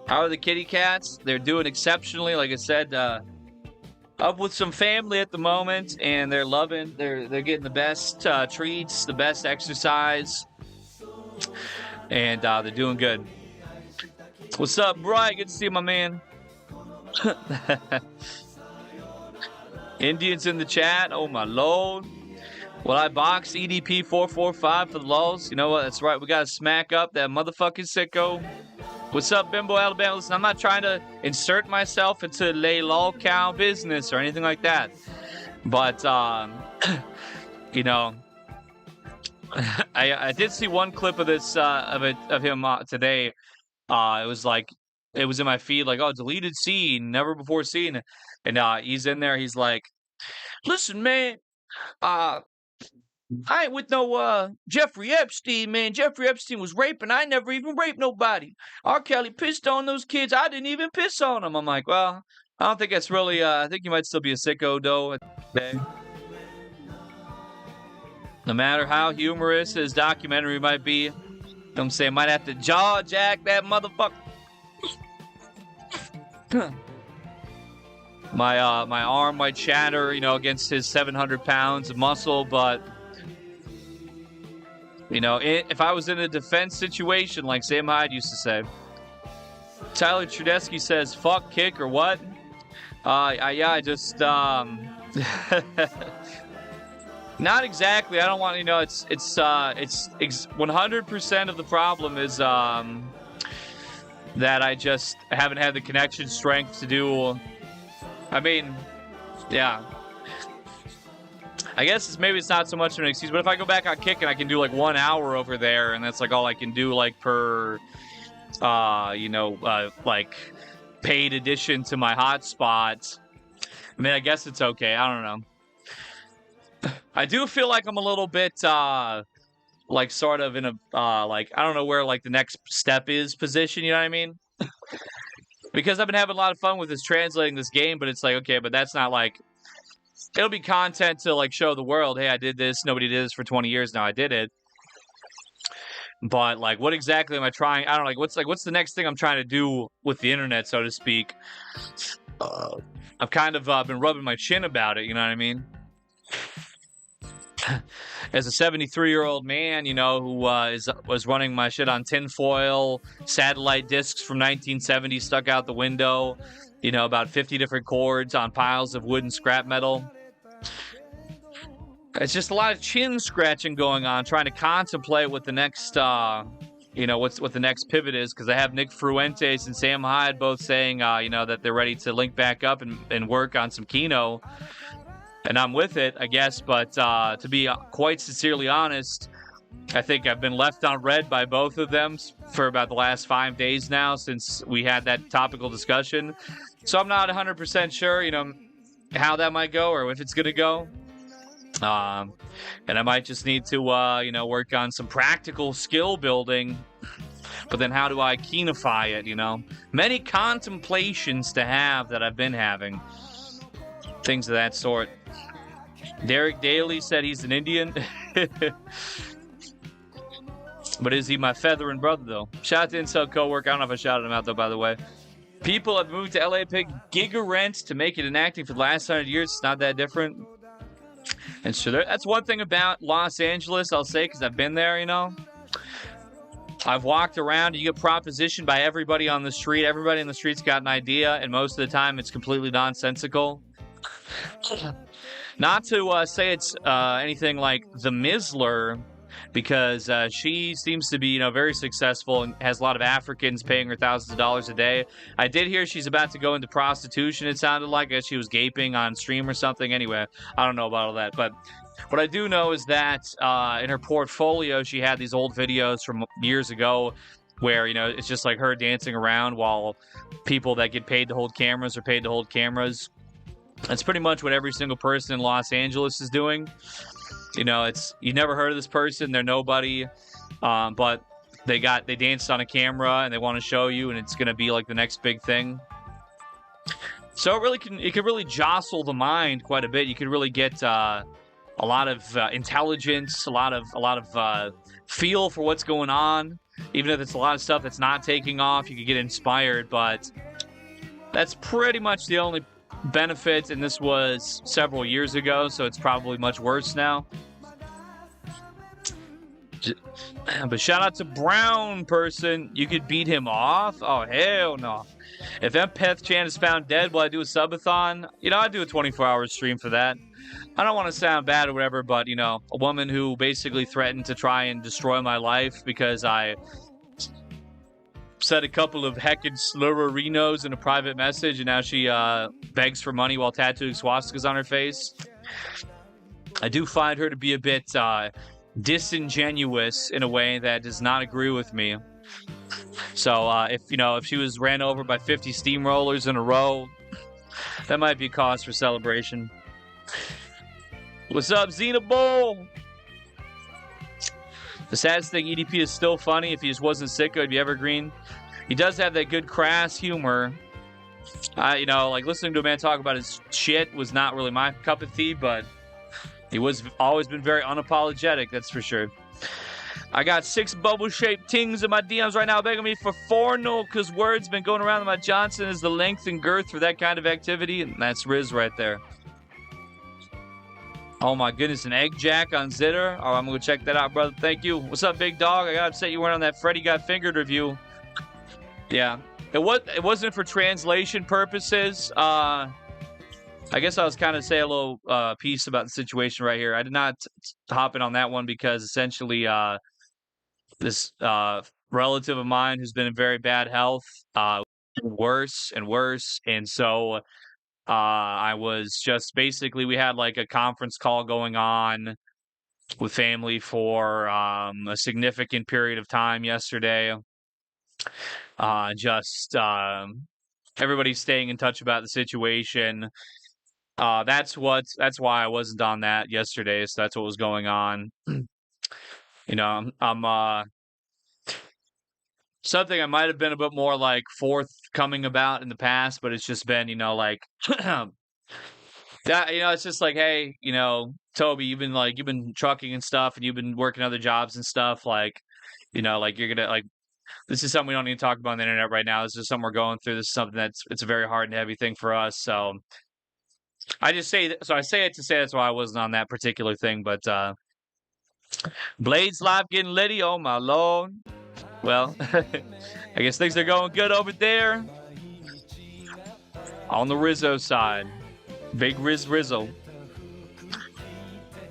How are the kitty cats? They're doing exceptionally. Like I said, up with some family at the moment, and they're loving. They're getting the best treats, the best exercise, and they're doing good. What's up, Brian? Good to see you, my man. Indians in the chat. Oh my lord. Will I box EDP 445 for the lulz? You know what? That's right. We gotta smack up that motherfucking sicko. What's up, Bimbo, Alabama? Listen, I'm not trying to insert myself into lay lol cow business or anything like that. But you know, I did see one clip of this of him today. It was like, it was in my feed, like, oh, deleted scene, never before seen. And he's in there, he's like, listen, man, I ain't with no Jeffrey Epstein, man. Jeffrey Epstein was raping. I never even raped nobody. R. Kelly pissed on those kids. I didn't even piss on them. I'm like, well, I don't think that's really, I think you might still be a sicko, though. No matter how humorous his documentary might be, you know what I'm saying, might have to jaw jack that motherfucker. My arm might shatter, you know, against his 700 pounds of muscle, but you know, if I was in a defense situation, like Sam Hyde used to say. Tyler Trudesky says, "Fuck, kick, or what?" Yeah, I just not exactly. I don't want, you know, it's 100% of the problem is that I just haven't had the connection strength to do. I mean, yeah. I guess maybe it's not so much of an excuse, but if I go back on kicking, I can do like 1 hour over there, and that's like all I can do, like per, you know, like paid addition to my hotspot. I mean, I guess it's okay. I don't know. I do feel like I'm a little bit, like sort of in a, like, I don't know where like the next step is position, you know what I mean? Because I've been having a lot of fun with this translating this game, but it's like, okay, but that's not like, it'll be content to like show the world, hey, I did this, nobody did this for 20 years now, I did it. But like, what exactly am I trying? I don't know, like, what's the next thing I'm trying to do with the internet, so to speak? I've kind of been rubbing my chin about it, you know what I mean? As a 73-year-old man, you know, who was running my shit on tinfoil, satellite discs from 1970 stuck out the window, you know, about 50 different cords on piles of wood and scrap metal. It's just a lot of chin scratching going on, trying to contemplate what the next, you know, what the next pivot is, because I have Nick Fruentes and Sam Hyde both saying, you know, that they're ready to link back up and work on some Kino. and I'm with it, I guess. But to be quite sincerely honest, I think I've been left on red by both of them for about the last 5 days now since we had that topical discussion. So I'm not 100% sure, how that might go or if it's going to go. And I might just need to, work on some practical skill building. But then how do I keenify it, Many contemplations to have that I've been having. Things of that sort. Derek Daly said he's an Indian. But is he my feathering brother, though? Shout out to Incel Coworker. I don't know if I shouted him out, though, by the way. People have moved to LA, paid giga rent to make it in acting for the last 100 years. It's not that different. And so that's one thing about Los Angeles, I'll say, because I've been there, I've walked around. You get propositioned by everybody on the street. Everybody on the street's got an idea, and most of the time it's completely nonsensical. Not to say it's anything like the Mizler, because she seems to be, very successful and has a lot of Africans paying her thousands of dollars a day. I did hear she's about to go into prostitution, it sounded like, as she was gaping on stream or something. Anyway, I don't know about all that, but what I do know is that in her portfolio, she had these old videos from years ago where, it's just like her dancing around while people that get paid to hold cameras are paid to hold cameras. That's pretty much what every single person in Los Angeles is doing. You never heard of this person, they're nobody, but they danced on a camera and they want to show you, and it's going to be like the next big thing. So it can really jostle the mind quite a bit. You could really get a lot of intelligence, a lot of feel for what's going on. Even if it's a lot of stuff that's not taking off, you could get inspired, but that's pretty much the only benefit, and this was several years ago, so it's probably much worse now. But shout out to Brown person. You could beat him off? Oh, hell no. If Empath Chan is found dead, will I do a subathon? I'd do a 24-hour stream for that. I don't want to sound bad or whatever, but, a woman who basically threatened to try and destroy my life because I said a couple of heckin' slurrinos in a private message, and now she begs for money while tattooing swastikas on her face. I do find her to be a bit disingenuous in a way that does not agree with me. So if she was ran over by 50 steamrollers in a row, that might be a cause for celebration. What's up, Xena Bull? The saddest thing, EDP is still funny. If he just wasn't sick, it would be evergreen. He does have that good crass humor. Listening to a man talk about his shit was not really my cup of tea, but he was always been very unapologetic, that's for sure. I got 6 bubble-shaped tings in my DMs right now begging me for 4 no, because word's been going around that my Johnson is the length and girth for that kind of activity, and that's Riz right there. Oh my goodness, an egg jack on Zitter. Oh, I'm going to check that out, brother. Thank you. What's up, big dog? I got upset you weren't on that Freddy Got Fingered review. Yeah. It wasn't for translation purposes. I guess I was kind of say a little piece about the situation right here. I did not hop in on that one because essentially this relative of mine who's been in very bad health, worse and worse. And so I was just basically, we had like a conference call going on with family for a significant period of time yesterday. Everybody's staying in touch about the situation. That's why I wasn't on that yesterday. So that's what was going on. I'm something I might have been a bit more like forthcoming about in the past, but it's just been, that, it's just like, hey, Toby, you've been trucking and stuff, and you've been working other jobs and stuff, you're gonna this is something we don't need to talk about on the internet right now. This is something we're going through. This is something it's a very hard and heavy thing for us. So I say it to say that's why I wasn't on that particular thing. But Blades Live getting litty. Oh my lord. Well, I guess things are going good over there. On the Rizzo side. Big Rizzo.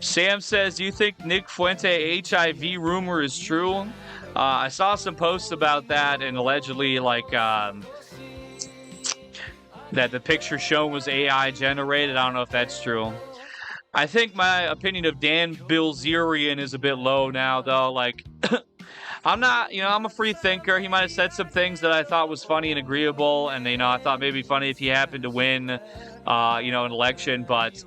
Sam says, do you think Nick Fuente HIV rumor is true? I saw some posts about that, and allegedly, that the picture shown was AI generated. I don't know if that's true. I think my opinion of Dan Bilzerian is a bit low now, though. Like, I'm not, I'm a free thinker. He might have said some things that I thought was funny and agreeable, and I thought maybe funny if he happened to win, an election. But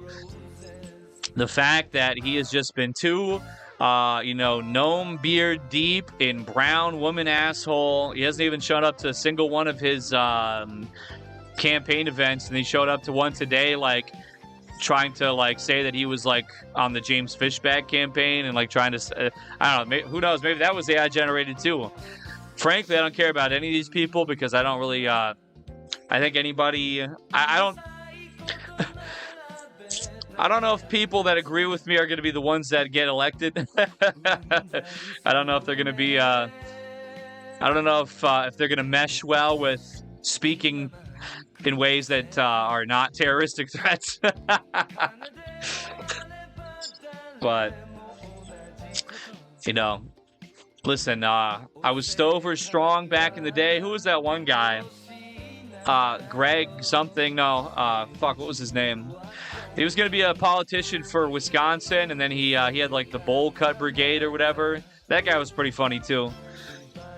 the fact that he has just been too, gnome beard deep in brown woman asshole. He hasn't even shown up to a single one of his campaign events, and he showed up to one today, like, trying to say that he was on the James Fishback campaign and trying to I don't know, who knows, maybe that was AI generated too. Frankly, I don't care about any of these people because I don't really I think anybody I don't I don't know if people that agree with me are going to be the ones that get elected. I don't know if they're going to be I don't know if they're going to mesh well with speaking in ways that are not terroristic threats. But, listen, I was Stover strong back in the day. Who was that one guy? Greg something. No, what was his name? He was going to be a politician for Wisconsin, and then he had the Bowl Cut Brigade or whatever. That guy was pretty funny, too.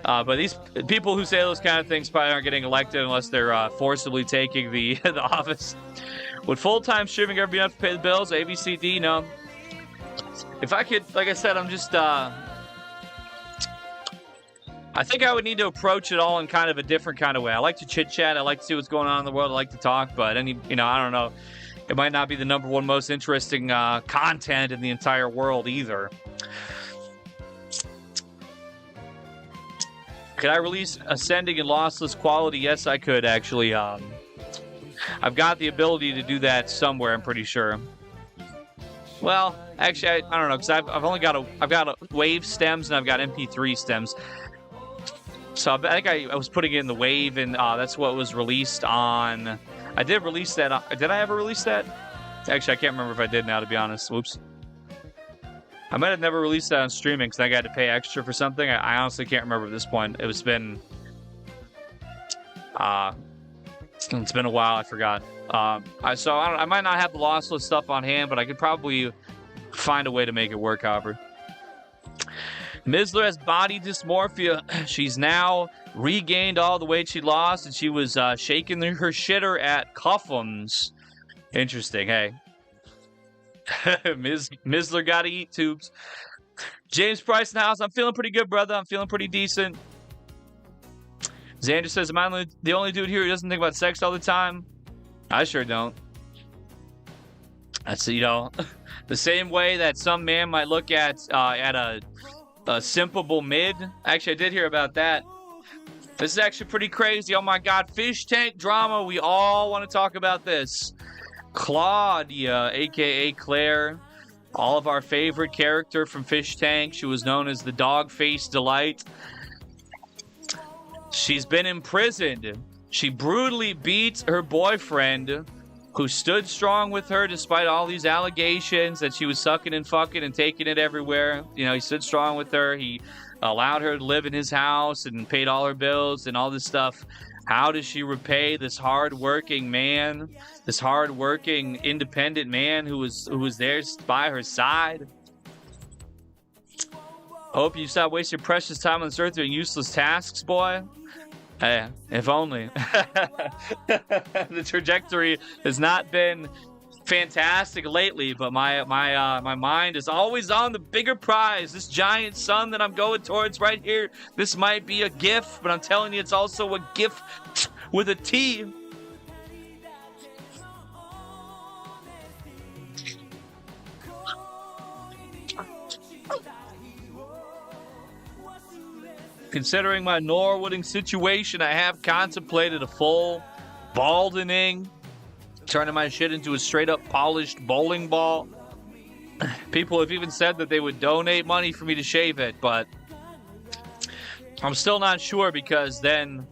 But these people who say those kind of things probably aren't getting elected unless they're forcibly taking the office. Would full-time streaming ever be enough to pay the bills? ABCD, no. If I could, like I said, I'm just... I think I would need to approach it all in kind of a different kind of way. I like to chit-chat. I like to see what's going on in the world. I like to talk. But, I don't know. It might not be the number one most interesting content in the entire world either. Could I release Ascending and Lossless Quality? Yes, I could, actually. I've got the ability to do that somewhere, I'm pretty sure. Well, actually, I don't know, because I've got wave stems and I've got MP3 stems. So I think I was putting it in the wave, and that's what was released on... I did release that. Did I ever release that? Actually, I can't remember if I did now, to be honest. Whoops. I might have never released that on streaming because I got to pay extra for something. I honestly can't remember at this point. It's been a while. I forgot. I might not have the lossless stuff on hand, but I could probably find a way to make it work, however. Mizler has body dysmorphia. She's now regained all the weight she lost, and she was shaking her shitter at Cuffums. Interesting, hey. Mizler gotta eat tubes. James Price in the house. I'm feeling pretty good, brother. I'm feeling pretty decent. Xander says, am I the only dude here who doesn't think about sex all the time? I sure don't. That's, the same way that some man might look at a simpable mid. Actually, I did hear about that. This is actually pretty crazy. Oh my God, fish tank drama. We all want to talk about this. Claudia, aka Claire, all of our favorite character from Fish Tank. She was known as the Dog-Faced Delight. She's been imprisoned. She brutally beats her boyfriend, who stood strong with her despite all these allegations that she was sucking and fucking and taking it everywhere. He stood strong with her. He allowed her to live in his house and paid all her bills and all this stuff. How does she repay this hard-working man, this hard-working, independent man who was there by her side? Hope you stop wasting precious time on this earth doing useless tasks, boy. Hey, if only. The trajectory has not been fantastic lately, but my mind is always on the bigger prize. This giant sun that I'm going towards right here. This might be a gift, but I'm telling you, it's also a gift with a T. Considering my Norwooding situation, I have contemplated a full baldening, turning my shit into a straight-up polished bowling ball. People have even said that they would donate money for me to shave it, but I'm still not sure because then,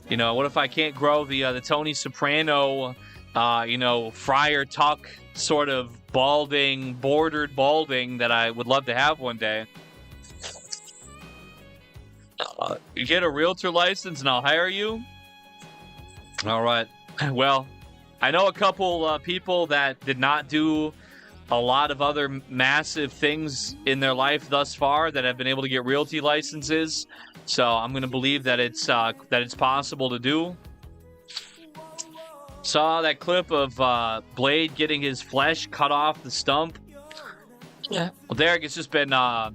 what if I can't grow the Tony Soprano, Friar Tuck sort of bordered balding that I would love to have one day? You get a realtor license and I'll hire you? All right. Well, I know a couple people that did not do a lot of other massive things in their life thus far that have been able to get realty licenses. So I'm going to believe that it's possible to do. Saw that clip of Blade getting his flesh cut off the stump. Yeah. Well, Derek, it's just been there's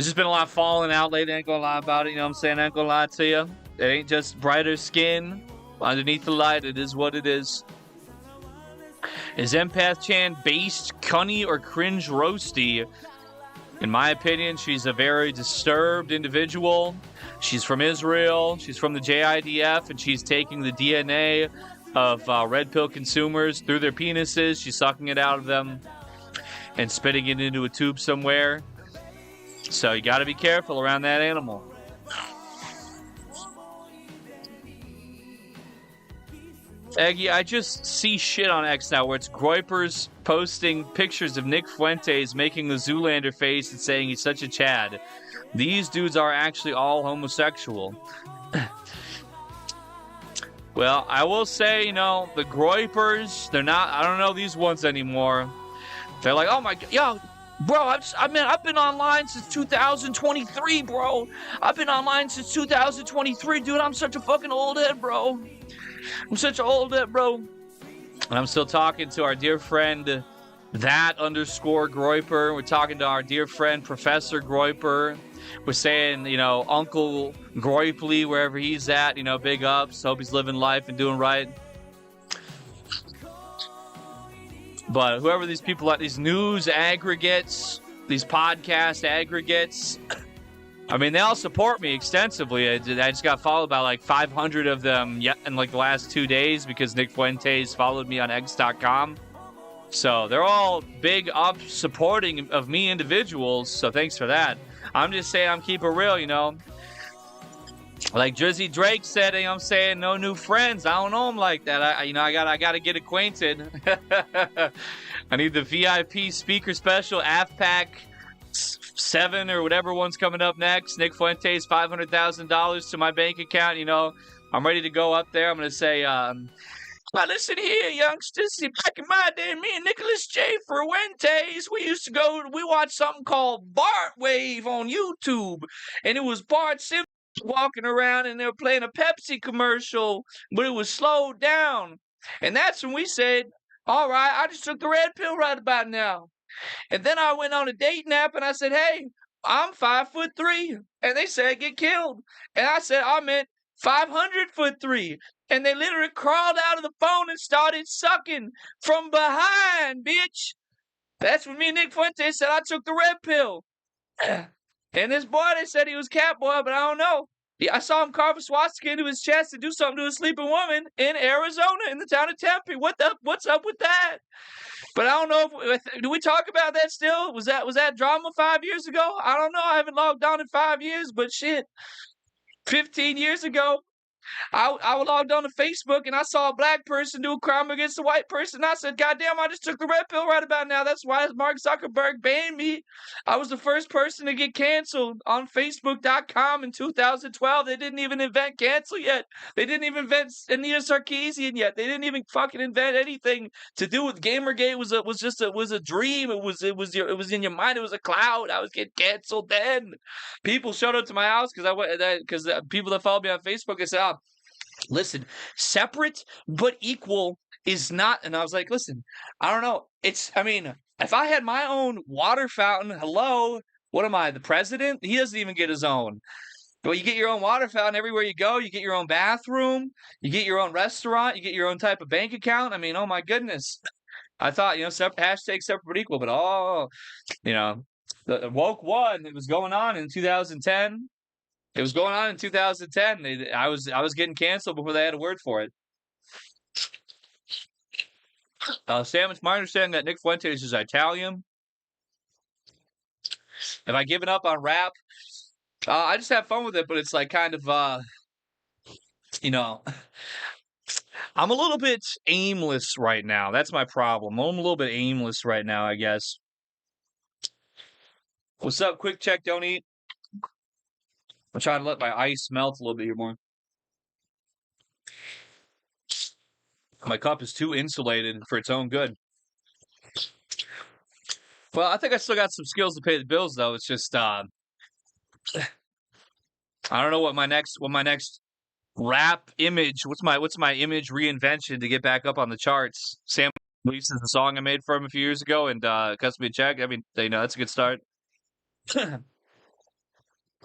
just been a lot falling out lately. I ain't gonna lie about it. You know what I'm saying? I ain't gonna lie to you. It ain't just brighter skin underneath the light. It is what it is. Is Empath Chan based, cunny, or cringe roasty? In my opinion, she's a very disturbed individual. She's from Israel. She's from the JIDF, and she's taking the DNA of red pill consumers through their penises. She's sucking it out of them and spitting it into a tube somewhere. So you got to be careful around that animal. Eggy, I just see shit on X now where it's Groypers posting pictures of Nick Fuentes making the Zoolander face and saying he's such a Chad. These dudes are actually all homosexual. Well, I will say, you know, the Groypers, they're not, I don't know these ones anymore. They're like, oh my God, yo, bro, I've been online since 2023, bro. I've been online since 2023, dude. I'm such a fucking old head, bro. I'm such an old head, bro. And I'm still talking to our dear friend, _Groyper. We're talking to our dear friend, Professor Groyper. We're saying, you know, Uncle Groypley, wherever he's at, you know, big ups. Hope he's living life and doing right. But whoever these people are, these news aggregates, these podcast aggregates, I mean, they all support me extensively. I just got followed by like 500 of them in like the last 2 days because Nick Fuentes followed me on X.com. So they're all big up supporting of me individuals. So thanks for that. I'm just saying I'm keeping it real, you know. Like Drizzy Drake said, you know what I'm saying, no new friends. I don't know him like that. I gotta get acquainted. I need the VIP speaker special, AFPAC 7 or whatever one's coming up next. Nick Fuentes, $500,000 to my bank account. You know, I'm ready to go up there. I'm gonna say, now listen here, youngsters. See, back in my day, me and Nicholas J. Fuentes, we watched something called Bart Wave on YouTube, and it was Bart Simpson walking around, and they were playing a Pepsi commercial, but it was slowed down. And that's when we said, all right, I just took the red pill right about now. And then I went on a dating app, and I said, hey, I'm 5'3", and they said get killed. And I said I meant 500'3", and they literally crawled out of the phone and started sucking from behind, bitch. That's when me and Nick Fuentes said I took the red pill. And this boy, they said he was Catboy, but I don't know. Yeah, I saw him carve a swastika into his chest to do something to a sleeping woman in Arizona, in the town of Tempe. What's up with that? But I don't know if do we talk about that still? Was that drama 5 years ago? I don't know. I haven't logged on in 5 years, but shit, 15 years ago, I logged on to Facebook and I saw a black person do a crime against a white person. I said, God damn, I just took the red pill right about now. That's why Mark Zuckerberg banned me. I was the first person to get canceled on Facebook.com in 2012. They didn't even invent cancel yet. They didn't even invent Anita Sarkeesian yet. They didn't even fucking invent anything to do with Gamergate. It was a dream. It was in your mind. It was a cloud. I was getting canceled then. People showed up to my house because people that followed me on Facebook, they said, listen, separate but equal is not. And I was like, listen, I don't know. If I had my own water fountain, hello, what am I, the president? He doesn't even get his own. But you get your own water fountain everywhere you go. You get your own bathroom. You get your own restaurant. You get your own type of bank account. I mean, oh my goodness. I thought, hashtag separate but equal. But, the woke one, it was going on in 2010. It was going on in 2010. I was getting canceled before they had a word for it. Sam, it's my understanding that Nick Fuentes is Italian. Have I given up on rap? I just have fun with it, but it's like kind of, I'm a little bit aimless right now. That's my problem. I'm a little bit aimless right now, I guess. What's up? Quick check, don't eat. I'm trying to let my ice melt a little bit here more. My cup is too insulated for its own good. Well, I think I still got some skills to pay the bills, though. It's just I don't know what my next rap image. What's my image reinvention to get back up on the charts? Sam releases the song I made for him a few years ago, and cuts me a check. I mean, that's a good start. Let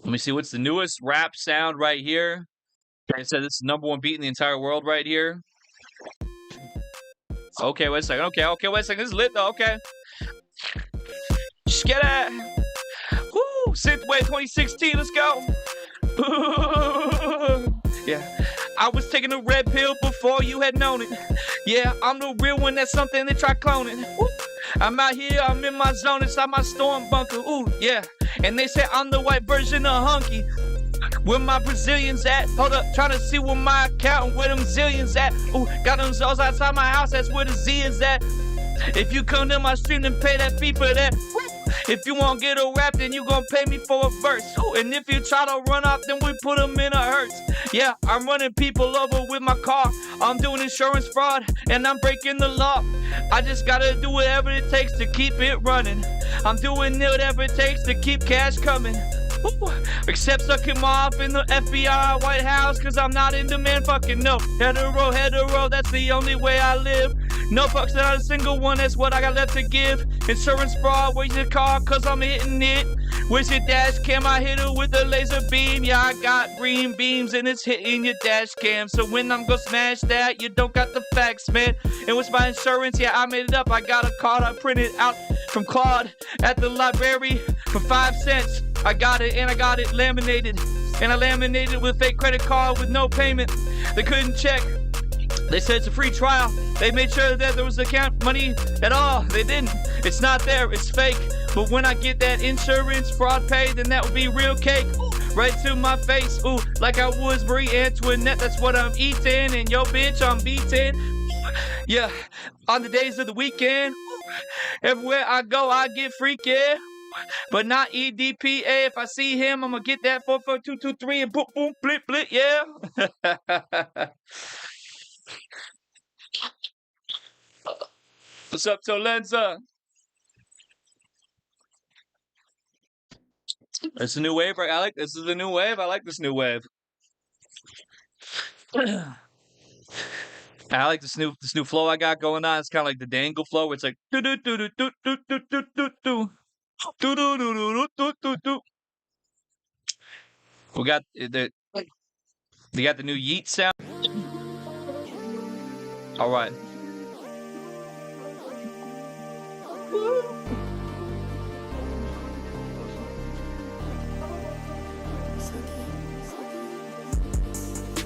me see what's the newest rap sound right here. I said this is the #1 beat in the entire world right here. Okay, wait a second. Okay, wait a second. This is lit though. Okay. Just get it. Woo! Synthwave 2016. Let's go. Yeah. I was taking a red pill before you had known it. Yeah, I'm the real one. That's something they try cloning. Woo. I'm out here. I'm in my zone inside my storm bunker. Ooh, yeah. And they say I'm the white version of Hunky. Where my Brazilians at? Hold up, trying to see where my account and where them zillions at. Ooh, got them Z's outside my house, that's where the Z is at. If you come to my stream, then pay that fee for that. If you won't get a rap, then you gon' pay me for a verse. Ooh, and if you try to run off, then we put them in a hearse. Yeah, I'm running people over with my car. I'm doing insurance fraud, and I'm breaking the law. I just gotta do whatever it takes to keep it running. I'm doing whatever it takes to keep cash coming. Ooh, except suck him off in the FBI White House, cause I'm not in demand, fucking no. Hetero, that's the only way I live. No fucks, not a single one, that's what I got left to give. Insurance fraud, where's your car, cause I'm hitting it. Where's your dash cam, I hit it with a laser beam. Yeah, I got green beams and it's hitting your dash cam. So when I'm gonna smash that, you don't got the facts, man. And what's my insurance? Yeah, I made it up, I got a card I printed out from Claude at the library for 5 cents. I got it and I got it laminated. And I laminated with a fake credit card with no payment. They couldn't check. They said it's a free trial. They made sure that there was account money at all. They didn't. It's not there. It's fake. But when I get that insurance fraud paid, then that would be real cake. Right to my face. Ooh, like I was Marie Antoinette. That's what I'm eating. And yo, bitch, I'm beating. Yeah, on the days of the weekend. Everywhere I go, I get freaky. But not EDPA. If I see him, I'm gonna get that 44223 and boom, boom, blip, blip, yeah. What's up, Tolenza? It's a new wave, right, Alec? This is the new wave. I like this new wave. I like this new flow I got going on. It's kind of like the dangle flow. It's like do do do do do do do do do do. Do, do, do, do, do, do, do. We got they got the new yeet sound. All right.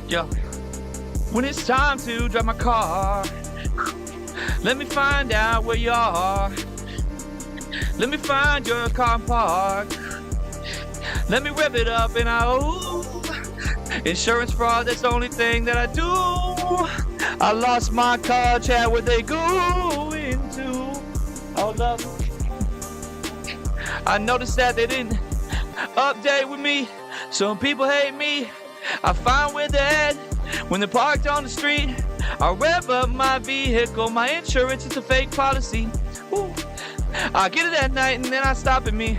Yo, when it's time to drive my car, let me find out where you are. Let me find your car park. Let me rev it up and insurance fraud, that's the only thing that I do. I lost my car, chat, where they going to? Hold up. I noticed that they didn't update with me. Some people hate me. I find where they're at when they're parked on the street. I rev up my vehicle. My insurance is a fake policy. Ooh. I get it at night and then I stop at me.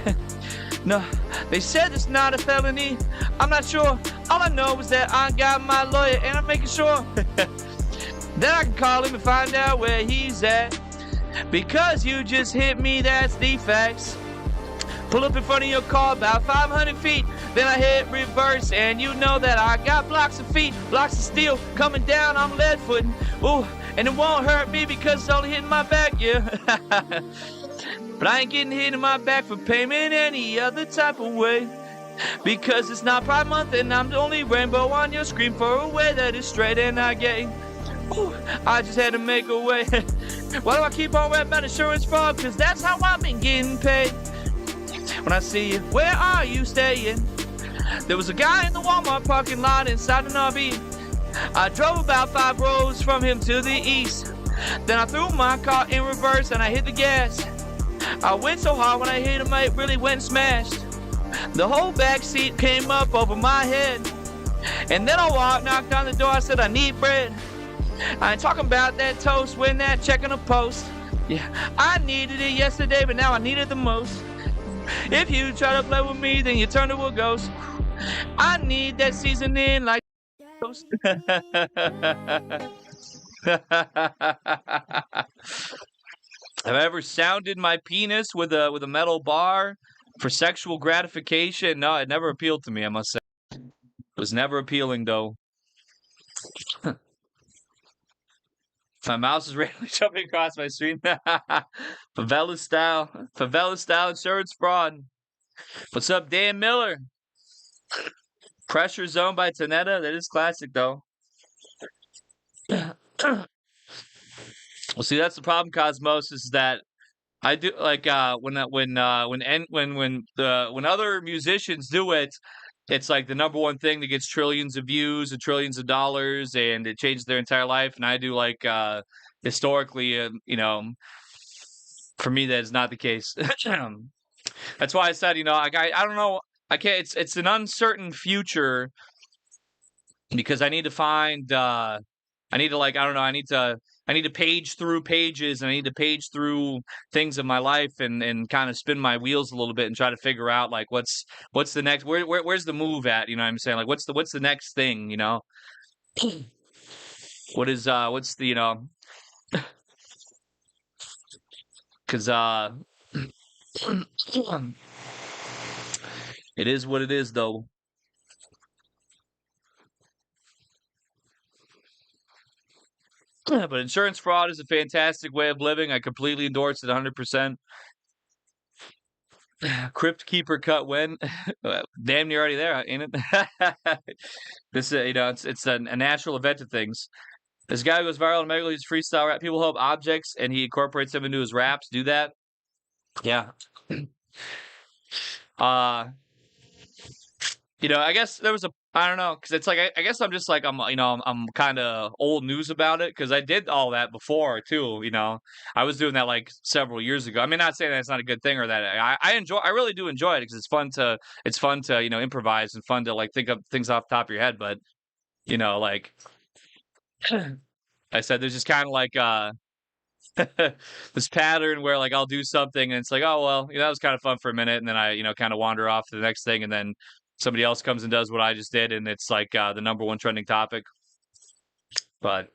No, they said it's not a felony. I'm not sure. All I know is that I got my lawyer and I'm making sure that I can call him and find out where he's at. Because you just hit me, that's the facts. Pull up in front of your car about 500 feet. Then I hit reverse and you know that I got blocks of feet. Blocks of steel coming down, I'm lead footing. Ooh, and it won't hurt me because it's only hitting my back, yeah. But I ain't getting hit in my back for payment any other type of way. Because it's not Pride Month and I'm the only rainbow on your screen for a way that is straight and not gay. Ooh, I just had to make a way. Why do I keep on rapping about insurance fraud? Cause that's how I've been getting paid. When I see you, where are you staying? There was a guy in the Walmart parking lot inside an RV. I drove about 5 rows from him to the east. Then I threw my car in reverse and I hit the gas. I went so hard when I hit him, it really went and smashed. The whole back seat came up over my head. And then I knocked on the door, I said I need bread. I ain't talking about that toast, when that check on the post. Yeah, I needed it yesterday, but now I need it the most. If you try to play with me, then you turn to a ghost. I need that seasoning like toast. Have I ever sounded my penis with a metal bar for sexual gratification? No, it never appealed to me, I must say. It was never appealing, though. My mouse is randomly jumping across my screen. Favela style insurance fraud. What's up, Dan Miller? Pressure Zone by Tanetta. That is classic, though. Well, see, that's the problem, Cosmos, is that I do like when other musicians do it, it's like the number one thing that gets trillions of views and trillions of dollars, and it changes their entire life. And I do like historically, for me that is not the case. That's why I said, I don't know, I can't. It's an uncertain future because I need to find. I need to I don't know. I need to page through pages, and I need to page through things in my life and kind of spin my wheels a little bit and try to figure out like what's the next where's the move at, you know what I'm saying? Like what's the next thing, what's the cuz it is what it is though. But insurance fraud is a fantastic way of living. I completely endorse it 100%. Crypt Keeper cut when? Damn near already there, ain't it? This, it's a natural event of things. This guy goes viral on Megalith's freestyle rap. People hope objects, and he incorporates them into his raps. Do that? Yeah. I guess there was I don't know, because it's like I guess I'm just like I'm kind of old news about it because I did all that before too. I was doing that like several years ago. I mean, not saying that it's not a good thing or that I really do enjoy it because it's fun to improvise and fun to like think of things off the top of your head. But like I said, there's just kind of like this pattern where like I'll do something and it's like, oh well, that was kind of fun for a minute, and then I kind of wander off to the next thing, and then somebody else comes and does what I just did, and it's like the number one trending topic. But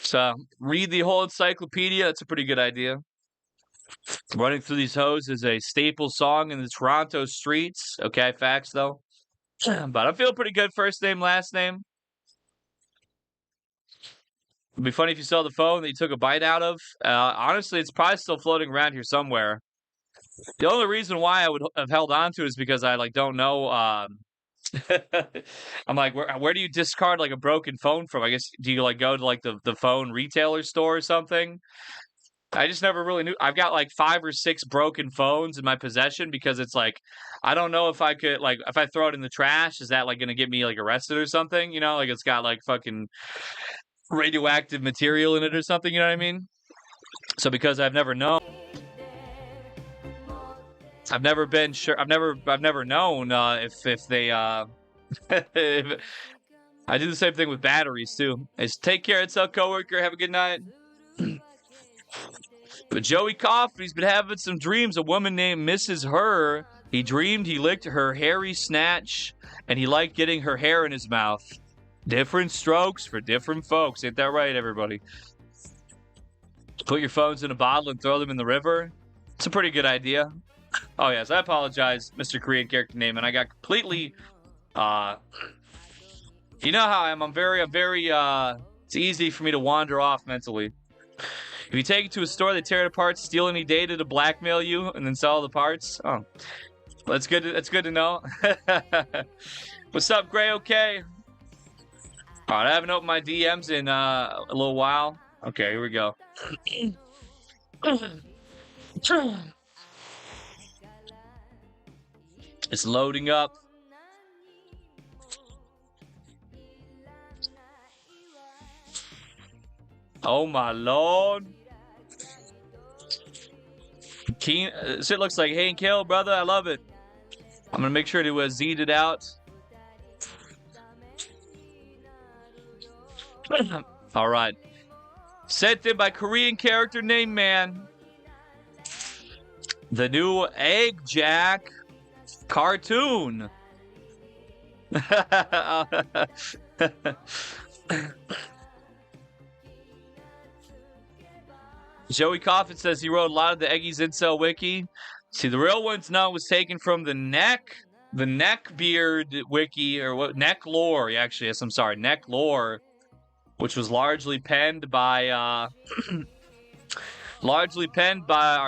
so read the whole encyclopedia. That's a pretty good idea. Running through these hoes is a staple song in the Toronto streets. Okay, facts though. But I feel pretty good. First name, last name. It'd be funny if you saw the phone that you took a bite out of. Honestly, it's probably still floating around here somewhere. The only reason why I would have held on to it is because I don't know. I'm like, where do you discard like a broken phone from? I guess do you go to like the phone retailer store or something? I just never really knew. I've got like 5 or 6 broken phones in my possession because it's like I don't know if I could if I throw it in the trash, is that going to get me arrested or something? Like it's got fucking radioactive material in it or something. You know what I mean? So because I've never known. I've never been sure. I've never known if they. If, I do the same thing with batteries too. Is take care, it's a coworker. Have a good night. But Joey Coffey's been having some dreams. A woman named Mrs. Her. He dreamed he licked her hairy snatch, and he liked getting her hair in his mouth. Different strokes for different folks. Ain't that right, everybody? Put your phones in a bottle and throw them in the river. It's a pretty good idea. Oh, yes. I apologize, Mr. Korean character name, and I got completely, you know how I am. I'm very, it's easy for me to wander off mentally. If you take it to a store, they tear it apart, steal any data to blackmail you, and then sell the parts. Oh, that's good. That's good to know. What's up, Gray? Okay. All right, I haven't opened my DMs in a little while. Okay, here we go. It's loading up. Oh my lord. Shit looks like Hank Hill, brother. I love it. I'm gonna make sure to Z'd it out. All right. Sent in by Korean character named Man. The new Egg Jack cartoon. Joey Coffin says he wrote a lot of the Eggies Incel Wiki. See, the real one's not was taken from the Neckbeard Wiki, or what? Neck Lore, actually. Yes, I'm sorry. Neck Lore, which was largely penned by our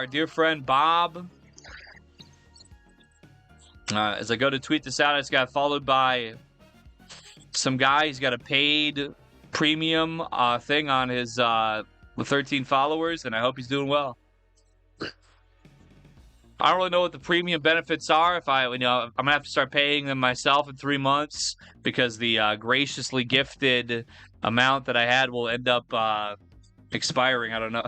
dear friend Bob. As I go to tweet this out, I just got followed by some guy. He's got a paid premium thing on his with 13 followers, and I hope he's doing well. I don't really know what the premium benefits are. If I'm gonna have to start paying them myself in 3 months because the graciously gifted amount that I had will end up expiring. I don't know.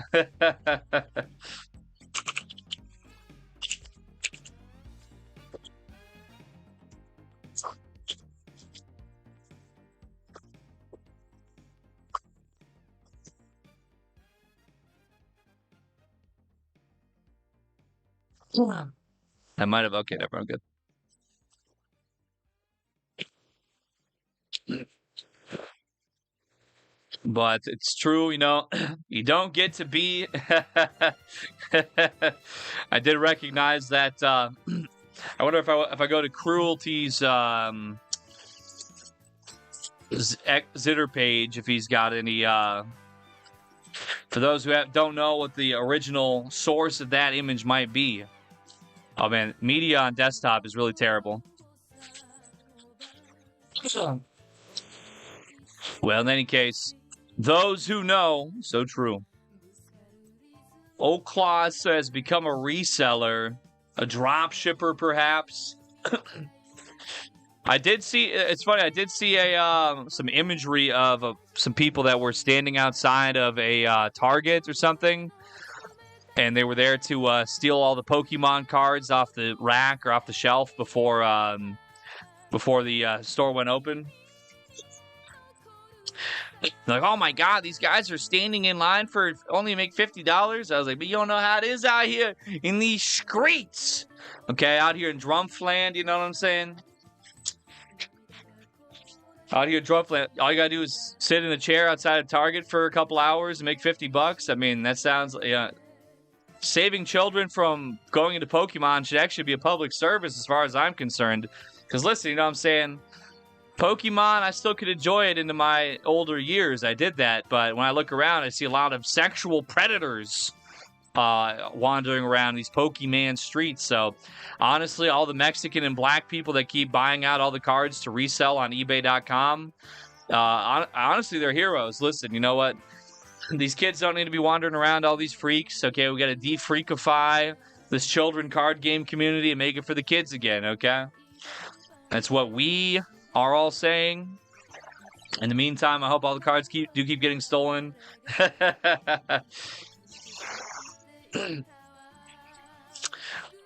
I might have. Okay, never mind. Good. But it's true, you don't get to be. I did recognize that. I wonder if I go to Cruelty's Zitter page, if he's got any. For those who don't know what the original source of that image might be. Oh man, media on desktop is really terrible. Well, in any case, those who know, so true. Old Claus says, become a reseller, a drop shipper, perhaps. I did see. It's funny. I did see some imagery of some people that were standing outside of a Target or something. And they were there to steal all the Pokemon cards off the rack or off the shelf before the store went open. Like, oh my God, these guys are standing in line for only to make $50. I was like, but you don't know how it is out here in these streets. Okay, out here in Drumfland, you know what I'm saying? Out here in Drumfland, all you gotta do is sit in a chair outside of Target for a couple hours and make $50. I mean, that sounds saving children from going into Pokemon should actually be a public service as far as I'm concerned. Because listen, you know what I'm saying? Pokemon, I still could enjoy it into my older years. I did that. But when I look around, I see a lot of sexual predators wandering around these Pokemon streets. So honestly, all the Mexican and black people that keep buying out all the cards to resell on eBay.com, honestly, they're heroes. Listen, you know what? These kids don't need to be wandering around all these freaks. Okay, we got to de-freakify this children card game community and make it for the kids again, okay? That's what we are all saying. In the meantime, I hope all the cards keep getting stolen.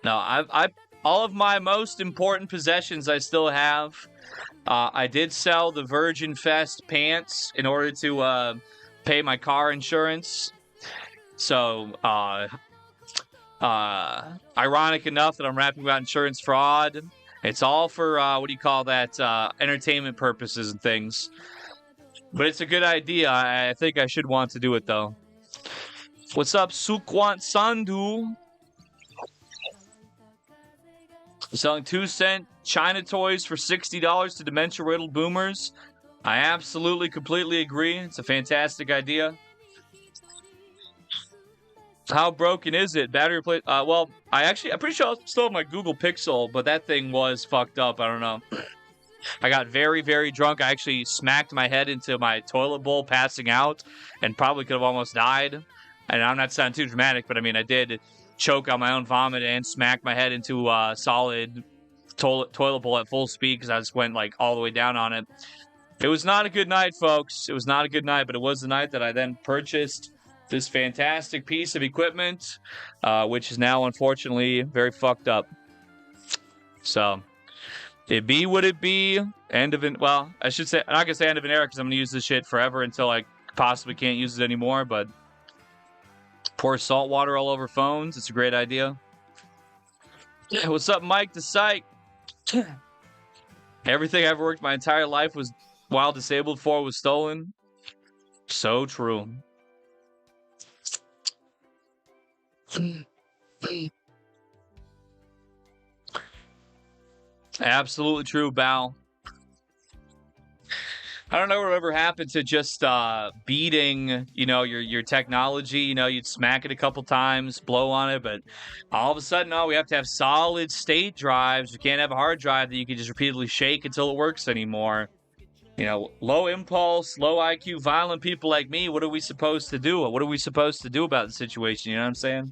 No, I all of my most important possessions I still have. I did sell the Virgin Fest pants in order to pay my car insurance. So, ironic enough that I'm rapping about insurance fraud. It's all for, entertainment purposes and things. But it's a good idea. I think I should want to do it, though. What's up, Sukwant Sandhu? Selling 2-cent China toys for $60 to dementia-riddled boomers. I absolutely, completely agree. It's a fantastic idea. How broken is it? Battery plate? Well, I'm pretty sure I still have my Google Pixel, but that thing was fucked up. I don't know. I got very, very drunk. I actually smacked my head into my toilet bowl, passing out, and probably could have almost died. And I'm not sounding too dramatic, but I mean, I did choke on my own vomit and smack my head into a solid toilet bowl at full speed because I just went like all the way down on it. It was not a good night, folks. It was not a good night, but it was the night that I then purchased this fantastic piece of equipment, which is now unfortunately very fucked up. So, it be what it be. End of well, I should say, I'm not gonna say end of an era because I'm gonna use this shit forever until I possibly can't use it anymore, but Pour salt water all over phones. It's a great idea. What's up, Mike the Psych? Everything I ever worked my entire life was while disabled for was stolen. So true. Absolutely true, Bao. I don't know whatever happened to just beating, your technology. You'd smack it a couple times, blow on it, but all of a sudden, we have to have solid state drives. We can't have a hard drive that you can just repeatedly shake until it works anymore. Low impulse, low IQ, violent people like me, what are we supposed to do? What are we supposed to do about the situation? You know what I'm saying?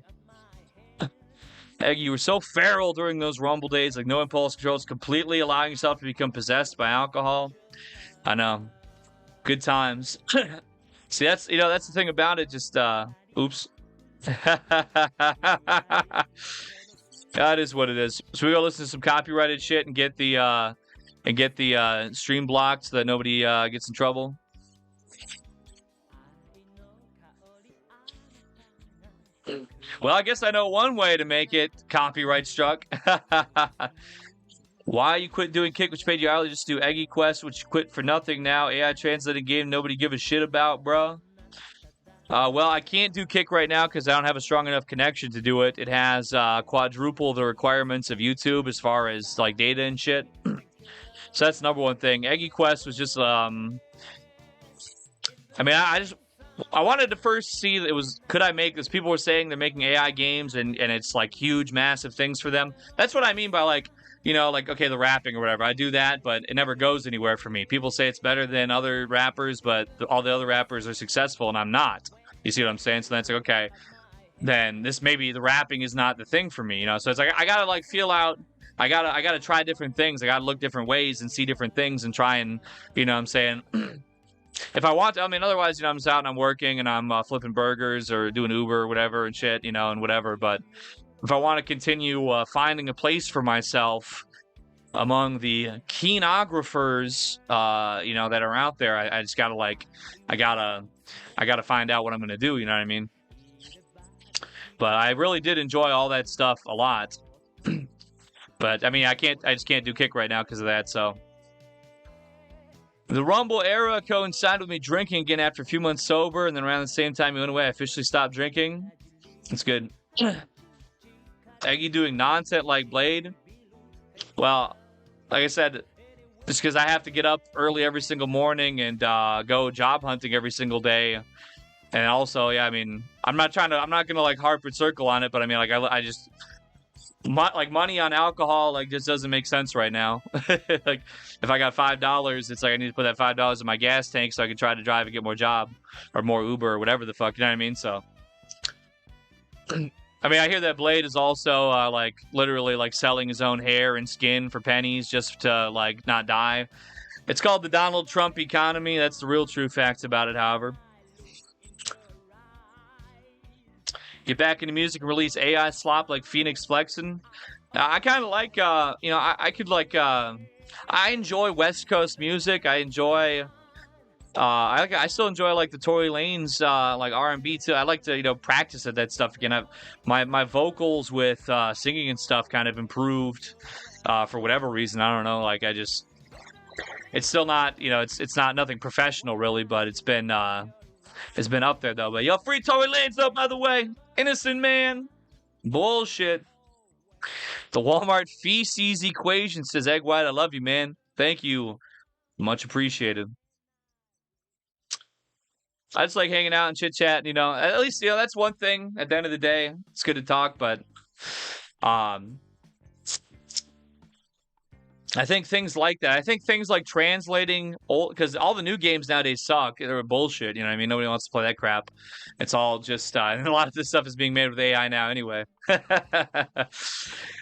Egg, you were so feral during those Rumble days, like no impulse controls, completely allowing yourself to become possessed by alcohol. I know. Good times. See, that's the thing about it. Just, oops. That is what it is. So we go listen to some copyrighted shit and get the stream blocked so that nobody gets in trouble. Well, I guess I know one way to make it copyright struck. Why you quit doing Kick, which paid you hourly, just do Eggy Quest, which you quit for nothing now. AI translated game nobody give a shit about, bro. Well, I can't do Kick right now because I don't have a strong enough connection to do it. It has quadruple the requirements of YouTube as far as like data and shit. So that's the number one thing. Eggy Quest was just, I wanted to first see that could I make this? People were saying they're making AI games and it's like huge, massive things for them. That's what I mean by like, okay, the rapping or whatever. I do that, but it never goes anywhere for me. People say it's better than other rappers, but all the other rappers are successful and I'm not. You see what I'm saying? So then it's like, okay, then maybe the rapping is not the thing for me, So it's like, I gotta like feel out. I gotta try different things. I gotta look different ways and see different things and try and, what I'm saying, if I want to, otherwise, I'm just out and I'm working and I'm flipping burgers or doing Uber or whatever and shit, and whatever. But if I want to continue finding a place for myself among the keenographers, that are out there, I just gotta I gotta find out what I'm gonna do. You know what I mean? But I really did enjoy all that stuff a lot. But I just can't do Kick right now because of that. So. The Rumble era coincided with me drinking again after a few months sober, and then around the same time he went away, I officially stopped drinking. That's good. Eggy doing nonsense like Blade. Well, like I said, just because I have to get up early every single morning and go job hunting every single day, and also, I'm not gonna like harp and circle on it, but I just. Money on alcohol just doesn't make sense right now. Like if I got $5, it's like I need to put that $5 in my gas tank so I can try to drive and get more job or more Uber or whatever the fuck, you know what I mean? So I hear that Blade is also literally selling his own hair and skin for pennies just to not die. It's called the Donald Trump economy. That's the real true facts about it, however. Get back into music and release AI slop like Phoenix Flexin'. I kind of like, I enjoy West Coast music. I enjoy, I still enjoy the Tory Lanez, R&B too. I like to, practice at that stuff again. My vocals with singing and stuff kind of improved for whatever reason. I don't know. It's still not, it's not nothing professional really, but it's been up there though. But yo, free Tory Lanez though, by the way. Innocent man. Bullshit. The Walmart feces equation says, Egg White, I love you, man. Thank you. Much appreciated. I just like hanging out and chit chat, At least, that's one thing at the end of the day. It's good to talk, but I think things like that. I think things like translating old, because all the new games nowadays suck. They're bullshit. You know what I mean? Nobody wants to play that crap. It's all just, and a lot of this stuff is being made with AI now anyway.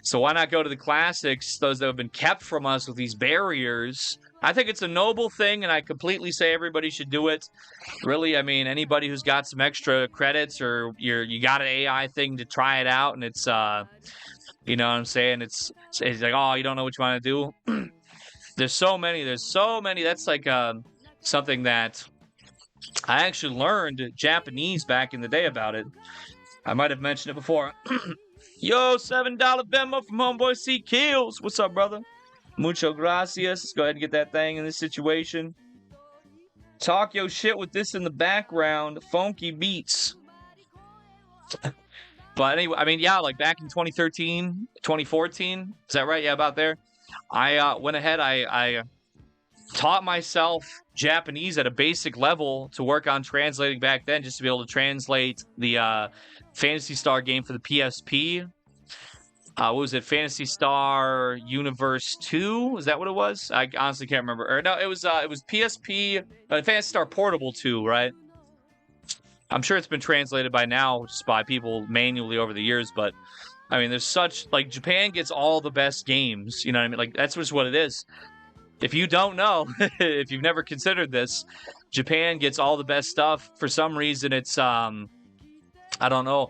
So why not go to the classics, those that have been kept from us with these barriers? I think it's a noble thing, and I completely say everybody should do it. Really, anybody who's got some extra credits or you got an AI thing to try it out, and it's, you know what I'm saying? It's like, oh, you don't know what you want to do? There's so many. That's something that I actually learned Japanese back in the day about it. I might have mentioned it before. Yo, $7 Venmo from Homeboy C Kills. What's up, brother? Mucho gracias. Let's go ahead and get that thing in this situation. Talk your shit with this in the background. Funky beats. But anyway, I mean, yeah, like back in 2013, 2014. Is that right? Yeah, about there. I went ahead. I taught myself Japanese at a basic level to work on translating back then, just to be able to translate the Phantasy Star game for the PSP. What was it? Phantasy Star Universe 2? Is that what it was? I honestly can't remember. Or no, it was PSP Phantasy Star Portable 2, right? I'm sure it's been translated by now just by people manually over the years, but I mean, there's such, like, Japan gets all the best games, you know what I mean? Like, that's just what it is. If you don't know, if you've never considered this, Japan gets all the best stuff. For some reason, it's, I don't know,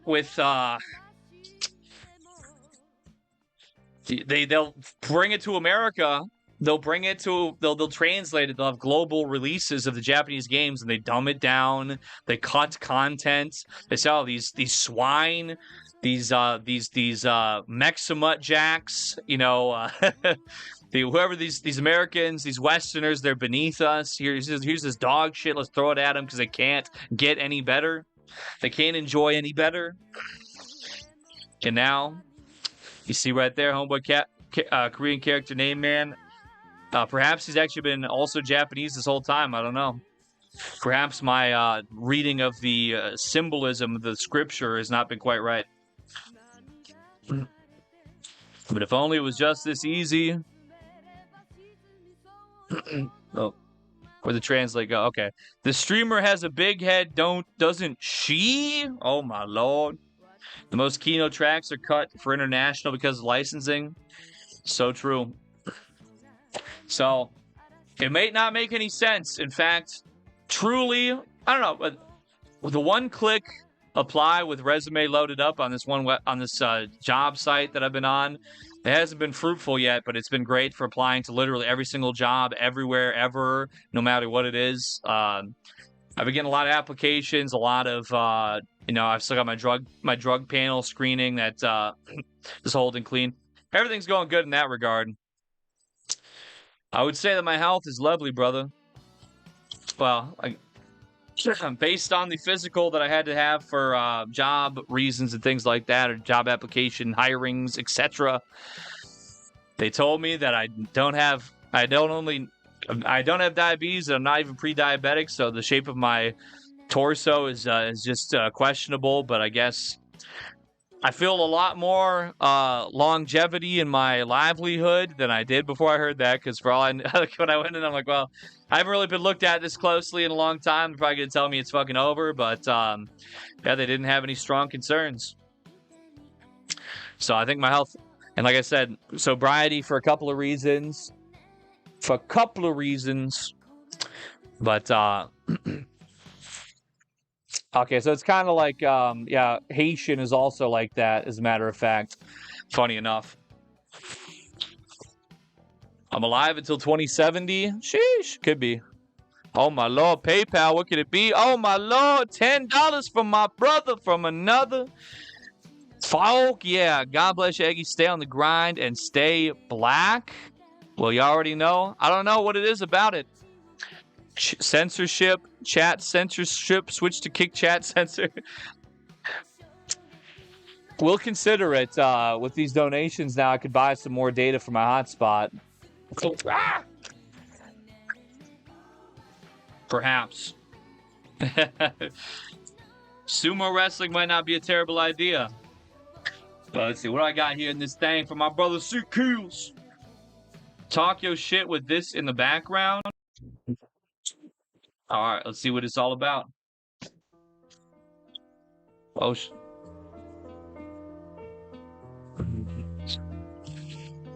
with, they'll bring it to America. They'll bring it to, they'll translate it. They'll have global releases of the Japanese games, and they dumb it down. They cut content. They say, oh, these swine, these Mexamut jacks, you know, whoever these Americans, these Westerners, they're beneath us. Here's this dog shit. Let's throw it at them because they can't get any better. They can't enjoy any better. And now, you see right there, Homeboy Korean character name, man. Perhaps he's actually been also Japanese this whole time. I don't know. Perhaps my reading of the symbolism of the scripture has not been quite right. But if only it was just this easy. Oh, where'd the translate go? Okay. The streamer has a big head, doesn't she? Oh my lord. The most Kino tracks are cut for international because of licensing. So true. So, it may not make any sense. In fact, truly, I don't know, but with the one-click apply with resume loaded up on this job site that I've been on, it hasn't been fruitful yet, but it's been great for applying to literally every single job, everywhere, ever, no matter what it is. I've been getting a lot of applications, a lot of, I've still got my drug panel screening that is holding clean. Everything's going good in that regard. I would say that my health is lovely, brother. Well, based on the physical that I had to have for job reasons and things like that, or job application, hirings, etc. They told me that I don't have diabetes, and I'm not even pre-diabetic, so the shape of my torso is just questionable, but I guess I feel a lot more longevity in my livelihood than I did before I heard that, because for all I know, when I went in, I'm like, well, I haven't really been looked at this closely in a long time. They're probably going to tell me it's fucking over, but yeah, they didn't have any strong concerns. So I think my health, and like I said, sobriety for a couple of reasons. But, okay, so it's kind of like, yeah, Haitian is also like that, as a matter of fact. Funny enough. I'm alive until 2070? Sheesh, could be. Oh my lord, PayPal, what could it be? Oh my lord, $10 from my brother from another. Folk, yeah, God bless you, Eggy. Stay on the grind and stay black. Well, you already know. I don't know what it is about it. Censorship, chat censorship, switch to kick chat censor. We'll consider it. With these donations now, I could buy some more data for my hotspot. Perhaps. Sumo wrestling might not be a terrible idea. But let's see, what do I got here in this thing for my brother C Kills? Talk your shit with this in the background. Alright, let's see what it's all about. Oh,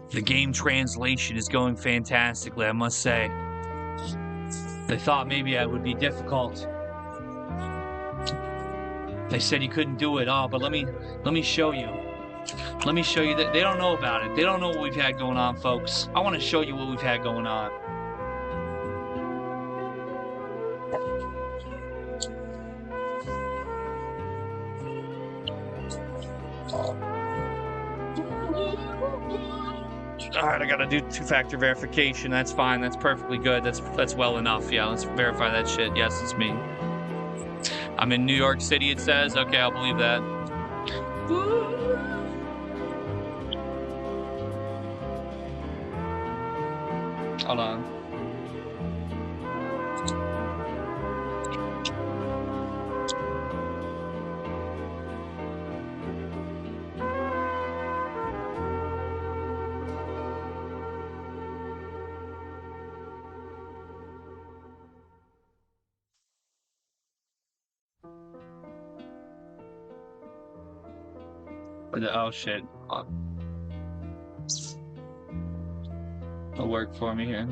the game translation is going fantastically, I must say. They thought maybe it would be difficult. They said you couldn't do it all, but let me show you. Let me show you that they don't know about it. They don't know what we've had going on, folks. I want to show you what we've had going on. All right, I gotta do two-factor verification. That's fine. That's perfectly good. That's well enough. Yeah, let's verify that shit. Yes, it's me. I'm in New York City, it says. Okay, I'll believe that. Hold on. Oh shit. It'll work for me here.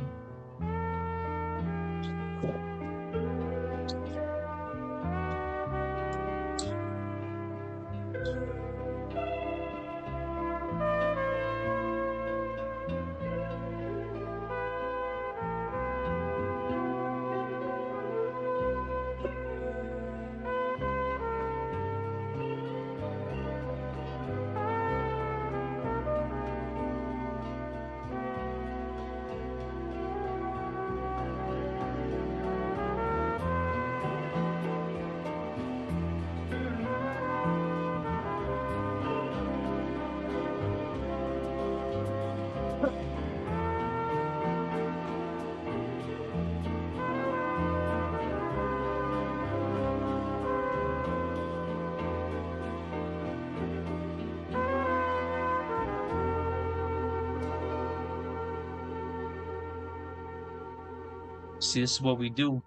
See, this is what we do.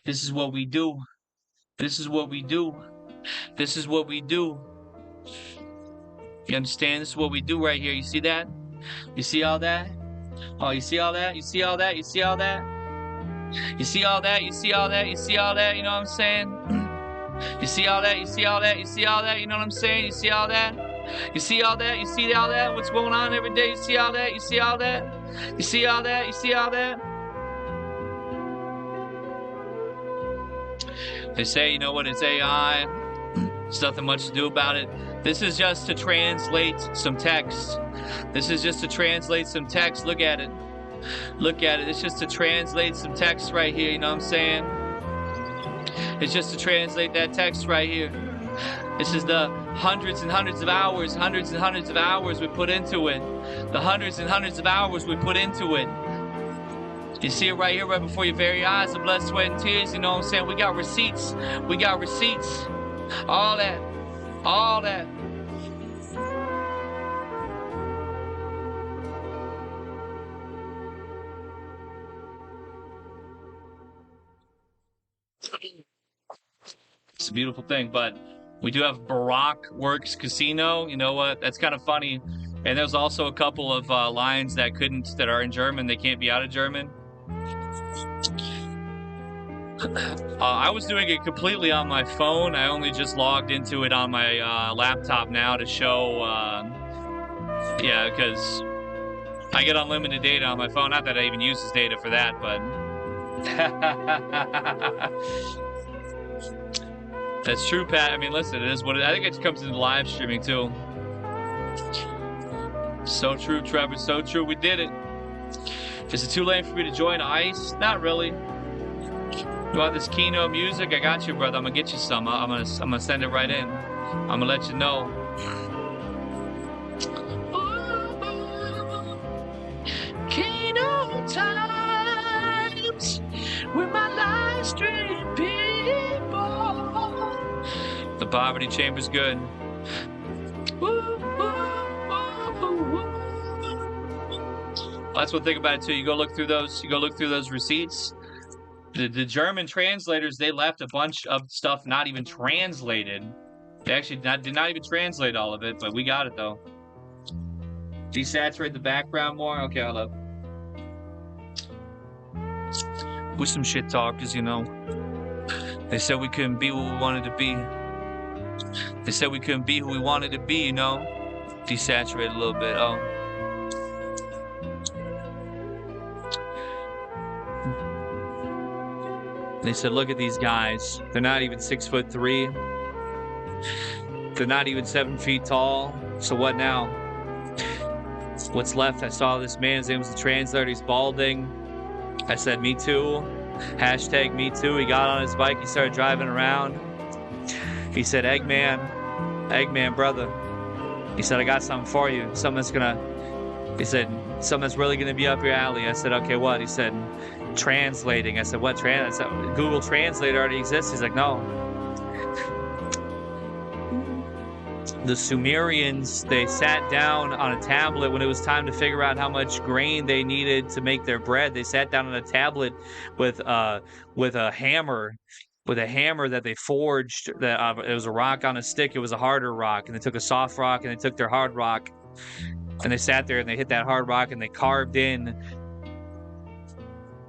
This is what we do. This is what we do. This is what we do. You understand? This is what we do right here. You see that? You see all that? Oh, you see all that? You see all that? You see all that? You see all that? You see all that? You see all that? You know what I'm saying? You see all that? You see all that? You see all that? You know what I'm saying? You see all that? You see all that? You see all that? What's going on every day? You see all that? You see all that? You see all that? You see all that? They say, you know what, it's AI. There's nothing much to do about it. This is just to translate some text. This is just to translate some text. Look at it. Look at it. It's just to translate some text right here. You know what I'm saying? It's just to translate that text right here. This is the hundreds and hundreds of hours we put into it. The hundreds and hundreds of hours we put into it. You see it right here, right before your very eyes, the blood, sweat, and tears. You know what I'm saying? We got receipts. We got receipts. All that. All that. It's a beautiful thing, but we do have Barack Works Casino. You know what? That's kind of funny. And there's also a couple of lines that are in German. They can't be out of German. I was doing it completely on my phone. I only just logged into it on my laptop now to show, yeah, because I get unlimited data on my phone. Not that I even use this data for that, but that's true, Pat. I mean, listen, it is what I think it comes into live streaming too. So true, Trevor. So true. We did it. Is it too late for me to join ICE? Not really. You want this Kino music? I got you, brother. I'm gonna get you some. I'm gonna send it right in. I'm gonna let you know. Kino times with my live stream people. The Poverty Chamber's good. That's one thing about it too. You go look through those receipts. The German translators, they left a bunch of stuff not even translated. They actually did not even translate all of it, but we got it though. Desaturate the background more? Okay, hold up. With some shit talkers, you know. They said we couldn't be what we wanted to be. They said we couldn't be who we wanted to be, you know. Desaturate a little bit. Oh. They said, look at these guys. They're not even 6'3". They're not even 7 feet tall. So what now? What's left? I saw this man. His name was the translator. He's balding. I said, me too. Hashtag me too. He got on his bike. He started driving around. He said, Eggman, brother. He said, I got something for you. He said, something that's really going to be up your alley. I said, okay, what? He said, translating. I said, what? I said, Google Translate already exists. He's like, no. The Sumerians, they sat down on a tablet when it was time to figure out how much grain they needed to make their bread. They sat down on a tablet with a hammer. With a hammer that they forged, that it was a rock on a stick. It was a harder rock, and they took a soft rock and they took their hard rock, and they sat there and they hit that hard rock and they carved in.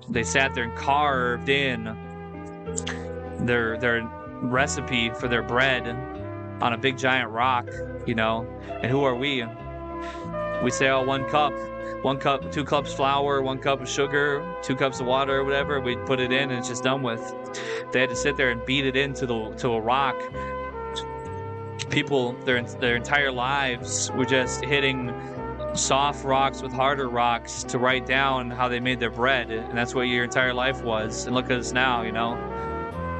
They sat there and carved in their recipe for their bread on a big giant rock, you know. And who are we? We say, oh, 1 cup, 2 cups flour, 1 cup of sugar, 2 cups of water, or whatever. We put it in and it's just done with. They had to sit there and beat it into a rock. People, their entire lives were just hitting soft rocks with harder rocks to write down how they made their bread, and that's what your entire life was. And look at us now, you know.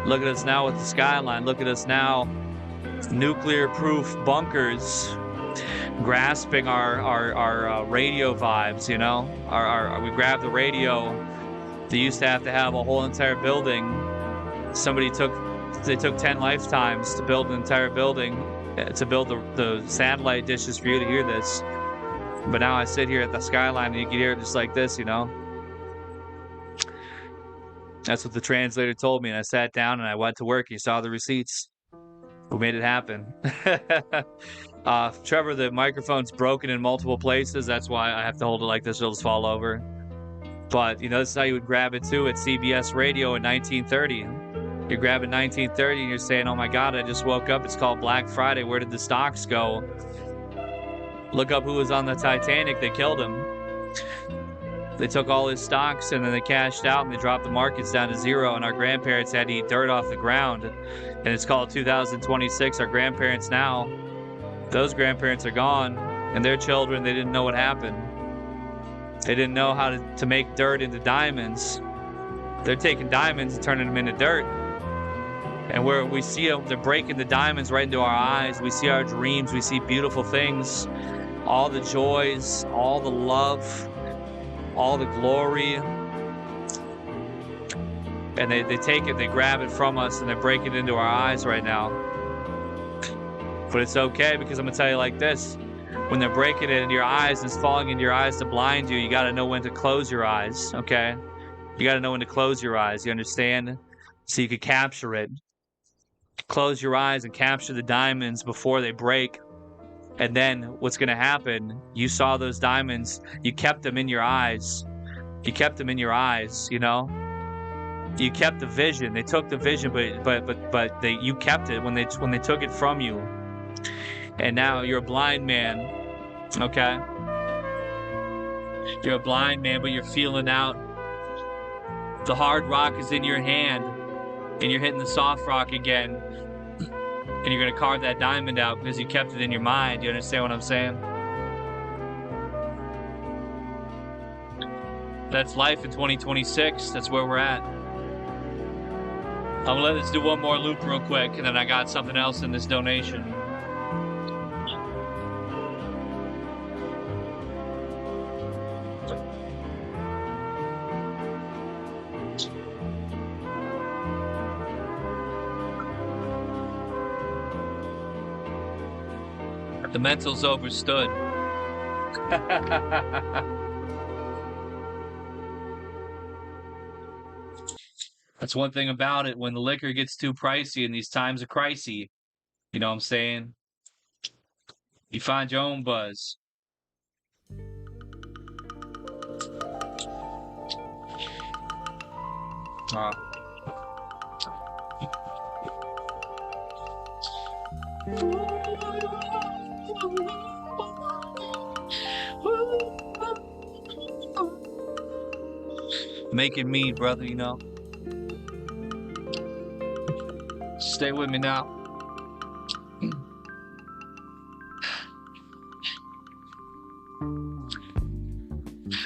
Look at us now with the skyline. Look at us now, nuclear-proof bunkers, grasping our radio vibes, you know. We grabbed the radio. They used to have a whole entire building. They took 10 lifetimes to build an entire building, to build the satellite dishes for you to hear this. But now I sit here at the skyline and you can hear it just like this, you know. That's what the translator told me, and I sat down and I went to work. You saw the receipts. We made it happen. Trevor, the microphone's broken in multiple places. That's why I have to hold it like this. It'll just fall over. But, you know, this is how you would grab it, too, at CBS Radio in 1930. You're grabbing 1930 and you're saying, oh, my God, I just woke up. It's called Black Friday. Where did the stocks go? Look up who was on the Titanic. They killed him. They took all his stocks and then they cashed out and they dropped the markets down to zero. And our grandparents had to eat dirt off the ground. And it's called 2026. Our grandparents now, those grandparents are gone. And their children, they didn't know what happened. They didn't know how to make dirt into diamonds. They're taking diamonds and turning them into dirt. And where we see them, they're breaking the diamonds right into our eyes. We see our dreams. We see beautiful things. All the joys, all the love, all the glory. And they take it, they grab it from us, and they break it into our eyes right now. But it's okay, because I'm going to tell you like this. When they're breaking it into your eyes, it's falling into your eyes to blind you. You got to know when to close your eyes, okay? You got to know when to close your eyes, you understand? So you could capture it. Close your eyes and capture the diamonds before they break. And then what's going to happen, you saw those diamonds, you kept them in your eyes. You kept them in your eyes, you know? You kept the vision. They took the vision, but you kept it when they took it from you. And now you're a blind man, okay? You're a blind man, but you're feeling out. The hard rock is in your hand, and you're hitting the soft rock again. And you're going to carve that diamond out because you kept it in your mind. You understand what I'm saying? That's life in 2026. That's where we're at. I'm going to let us do one more loop real quick, and then I got something else in this donation. The mental's overstood. That's one thing about it. When the liquor gets too pricey and these times are pricey, you know what I'm saying? You find your own buzz. Making me, brother, you know. Stay with me now.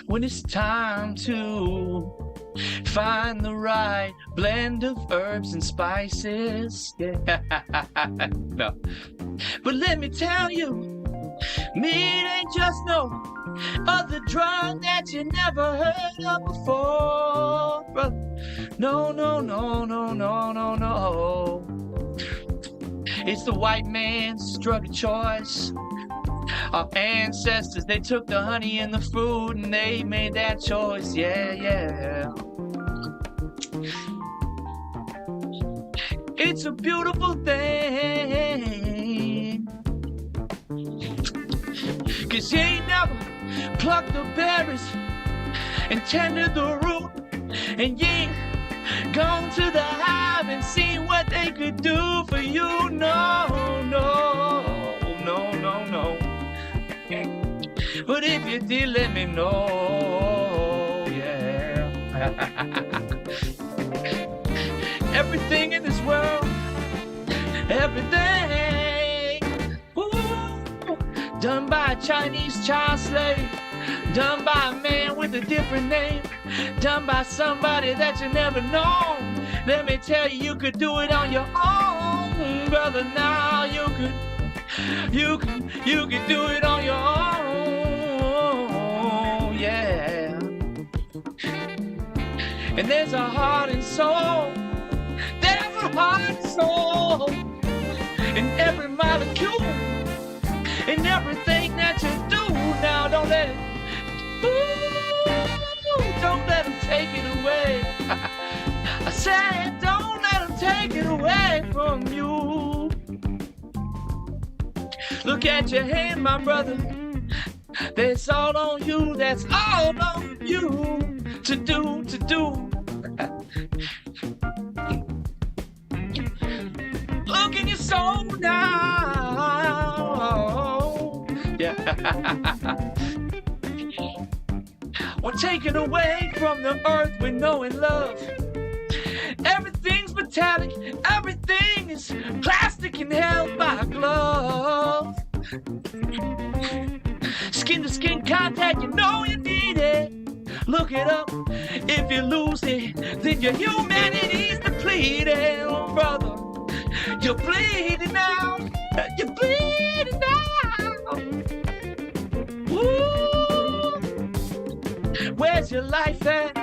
when it's time to find the right blend of herbs and spices. Yeah. No. But let me tell you, meat ain't just no other drug that you never heard of before, brother. No, no, no, no, no, no, no. It's the white man's drug of choice. Our ancestors, they took the honey and the fruit and they made that choice. Yeah, yeah. It's a beautiful thing, 'cause you ain't never plucked the berries and tended the root, and you ain't gone to the hive and seen what they could do for you. No, no, no, no, no. But if you did, let me know. Yeah. Everything in this world, everything, woo, done by a Chinese child slave, done by a man with a different name, done by somebody that you never known. Let me tell you, you could do it on your own, brother. Now you could do it on your own, yeah. And there's a heart and soul. There's a heart and soul in every molecule, in everything that you do. Now don't let it, don't let them take it away. I said don't let them take it away from you. Look at your hand, my brother. That's all on you. That's all on you to do, to do. Look in your soul now. Yeah. We're taken away from the earth we know and love. Everything's metallic, everything is plastic and held by a glove. Skin to skin contact, you know you need it. Look it up. If you lose it, then your humanity's depleted, brother. You're bleeding now. You're bleeding now. Woo. Where's your life at?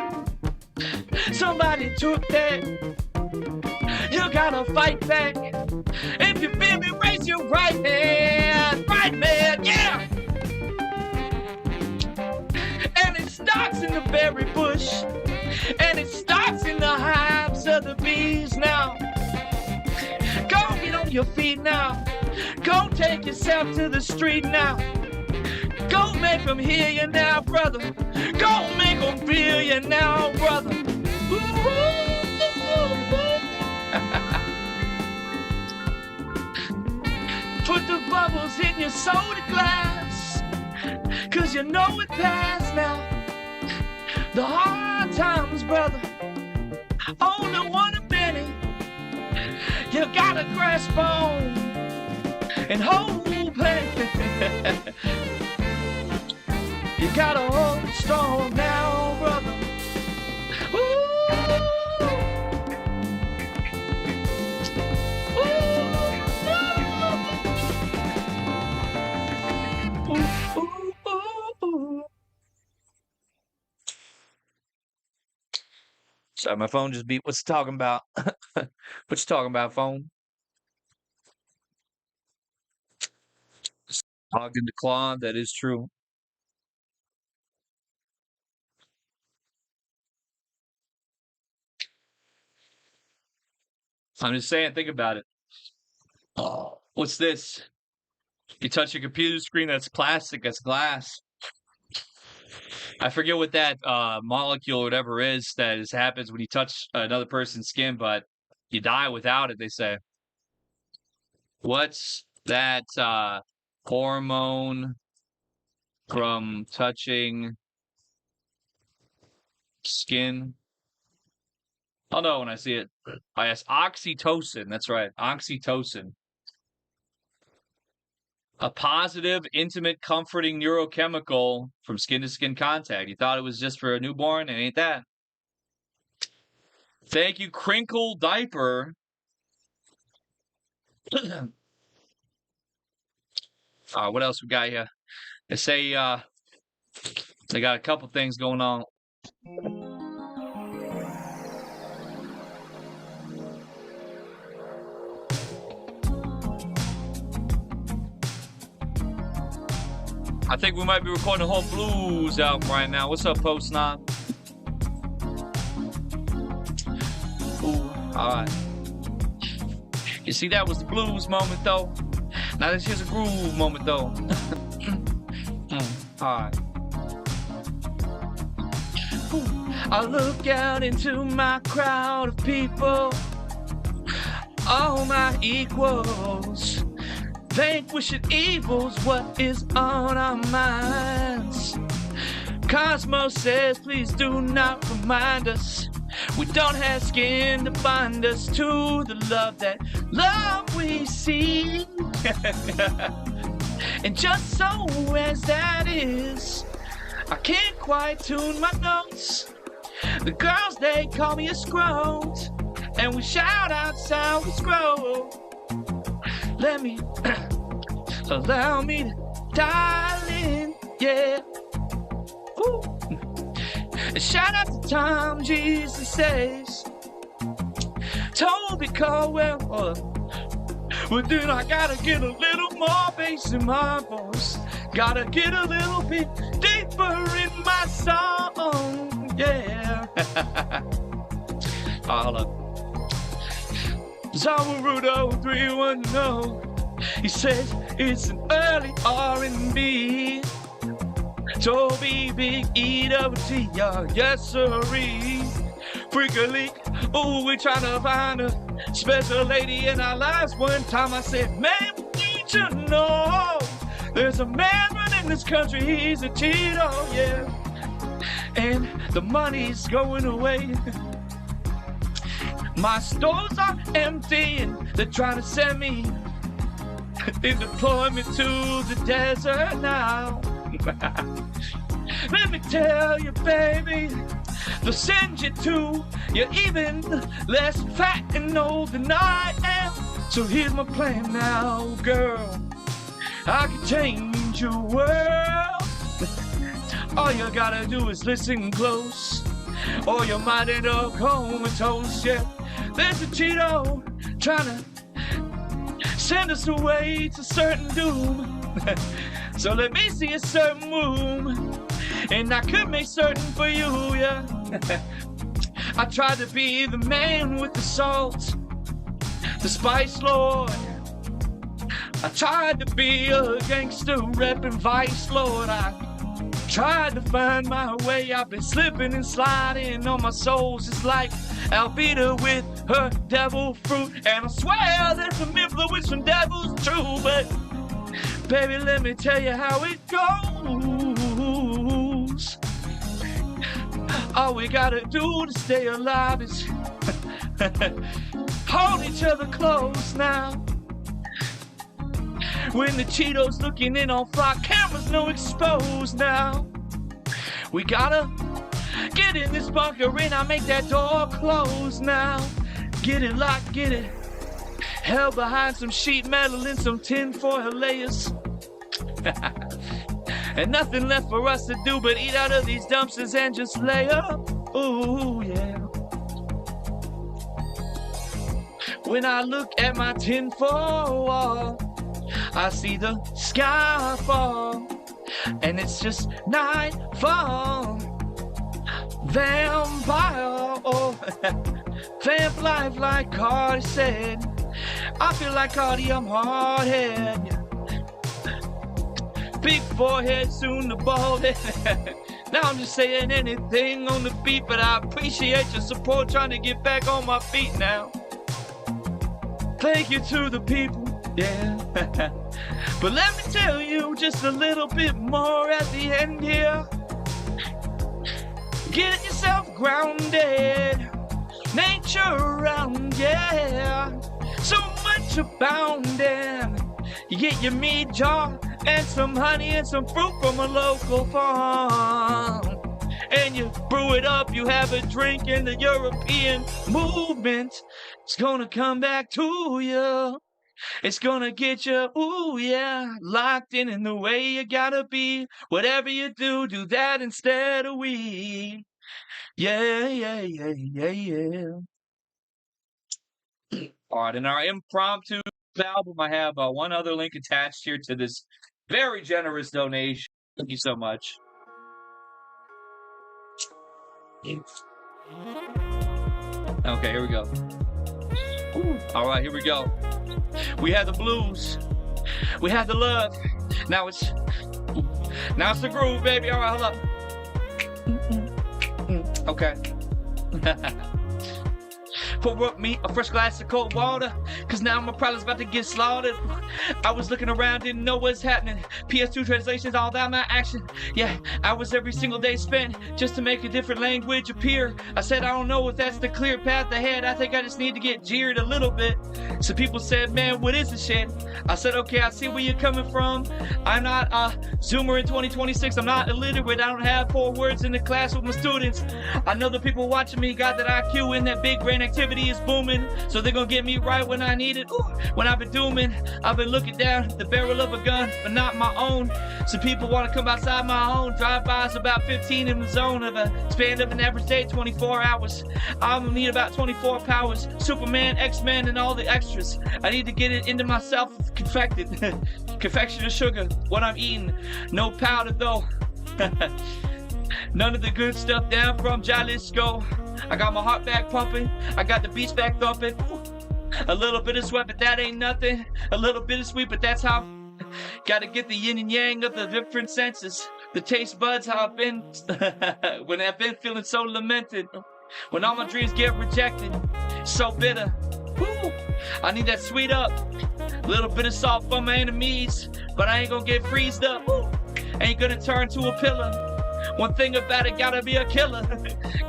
Somebody took that. You gotta fight back. If you feel me, raise your right hand. Right hand, yeah. And it starts in the berry bush, and it starts in the hives of the bees now. Go get on your feet now. Go take yourself to the street now. Go make them hear you now, brother. Go make them feel you now, brother. Put the bubbles in your soda glass, 'cause you know it passed now. The hard times, brother, only one a minute. You gotta grasp on and hold hand. You gotta hold strong now, brother. Ooh. Sorry, my phone just beat. What's it talking about? What you talking about, phone? Hogged in the claw. That is true. I'm just saying, think about it. Oh, what's this? You touch your computer screen, that's plastic, that's glass. I forget what that molecule or whatever is that happens when you touch another person's skin, but you die without it, they say. What's that hormone from touching skin? I'll know when I see it. Oh, yes, oxytocin. That's right, oxytocin. A positive, intimate, comforting neurochemical from skin-to-skin contact. You thought it was just for a newborn? It ain't that. Thank you, Crinkle Diaper. What else we got here? They say they got a couple things going on. I think we might be recording the whole blues album right now. What's up, Post 9? Ooh, alright. You see, that was the blues moment, though. Now this here's a groove moment, though. Alright. I look out into my crowd of people, all my equals. Vanquishing evil's what is on our minds. Cosmos says, please do not remind us we don't have skin to bind us to the love we see. And just so as that is, I can't quite tune my notes. The girls, they call me a scrote, and we shout out sound we scroll. Let me, allow me to dial in, yeah. Ooh. Shout out to Tom, Jesus says. Toby Caldwell, well then I gotta get a little more bass in my voice. Gotta get a little bit deeper in my song, yeah. Hold up. Zawarudo 310. He says it's an early R&B. Toby Big E-double-T, yes sirree. Freak a leak, ooh, we tryna find a special lady in our lives. One time I said, man, we need to know there's a man running this country, he's a Cheeto, yeah. And the money's going away. My stores are empty and they're trying to send me in deployment to the desert now. Let me tell you, baby, they'll send you to you're even less fat and old than I am. So here's my plan now, girl. I can change your world. All you gotta do is listen close, or you might end up comatose, yeah. There's a Cheeto trying to send us away to certain doom. So let me see a certain room, and I could make certain for you, yeah. I tried to be the man with the salt, the spice lord. I tried to be a gangster reppin' Vice Lord. I tried to find my way. I've been slipping and sliding on my soles. It's like Alvita with her devil fruit, and I swear there's some influence from devils too. But baby, let me tell you how it goes. All we gotta do to stay alive is hold each other close now. When the Cheetos looking in on fly cameras, no exposed now. We gotta get in this bunker and I make that door close now. Get it locked, get it held behind some sheet metal and some tinfoil layers. And nothing left for us to do but eat out of these dumpsters and just lay up. Ooh, yeah. When I look at my tinfoil wall, I see the sky fall, and it's just nightfall. Vampire, oh, vamp life like Cardi said. I feel like Cardi, I'm hard-head. Big forehead, soon the bald head. Now I'm just saying anything on the beat, but I appreciate your support, trying to get back on my feet now. Thank you to the people, yeah. But let me tell you just a little bit more at the end here. Get yourself grounded, nature around, yeah. So much abounding, You get your meat jar and some honey and some fruit from a local farm. And you brew it up, you have a drink, and the European movement is gonna come back to you. It's gonna get you, ooh yeah, locked in the way you gotta be. Whatever you do, do that instead of we. Yeah, yeah, yeah, yeah, yeah. All right, in our impromptu album, I have one other link attached here to this very generous donation. Thank you so much. Okay, here we go. All right, here we go. We had the blues. We had the love. Now it's the groove, baby. All right, hold up. Okay. Pour up me a fresh glass of cold water, cause now my problem's about to get slaughtered. I was looking around, didn't know what's happening. PS2 translations, all that my action. Yeah, hours every single day spent just to make a different language appear. I said, I don't know if that's the clear path ahead. I think I just need to get jeered a little bit. So people said, man, what is this shit? I said, okay, I see where you're coming from. I'm not a Zoomer in 2026. I'm not illiterate. I don't have 4 words in the class with my students. I know the people watching me got that IQ and that big brain activity is booming, so they're gonna get me right when I need it. Ooh, when I've been dooming, I've been looking down the barrel of a gun, but not my own. Some people want to come outside my own. Drive-bys about 15 in the zone of a span of an average day, 24 hours. I'm gonna need about 24 powers. Superman, X-Men, and all the extras. I need to get it into myself confected. Confection of sugar, what I'm eating. No powder though. None of the good stuff down from Jalisco. I got my heart back pumping. I got the beats back thumping. A little bit of sweat, but that ain't nothing. A little bit of sweet, but that's how. Gotta get the yin and yang of the different senses. The taste buds, how I've been when I've been feeling so lamented. When all my dreams get rejected. So bitter. Woo. I need that sweet up. A little bit of salt for my enemies. But I ain't gonna get freezed up. Woo. Ain't gonna turn to a pillar. One thing about it, gotta be a killer.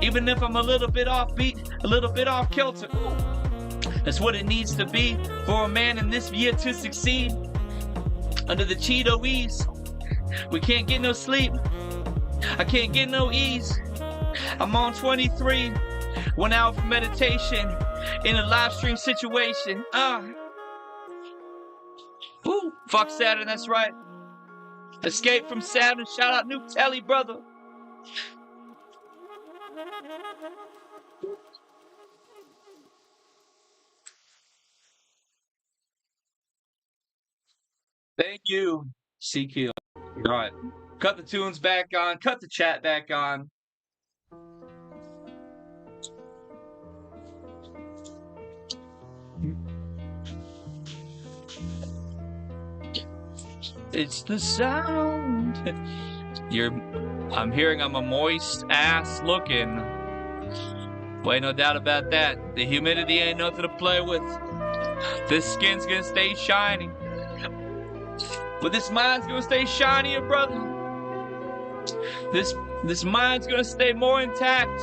Even if I'm a little bit off beat, a little bit off kilter. Ooh. That's what it needs to be for a man in this year to succeed. Under the Cheeto ease, we can't get no sleep. I can't get no ease. I'm on 23, 1 hour for meditation in a live stream situation. Ooh, fuck Saturn, that's right. Escape from Saturn. Shout out New Telly, brother. Thank you, CQ. All right. Cut the tunes back on. Cut the chat back on. It's the sound. I'm hearing I'm a moist ass looking. Well, ain't no doubt about that. The humidity ain't nothing to play with. This skin's gonna stay shiny. But this mind's gonna stay shinier, brother. This mind's gonna stay more intact.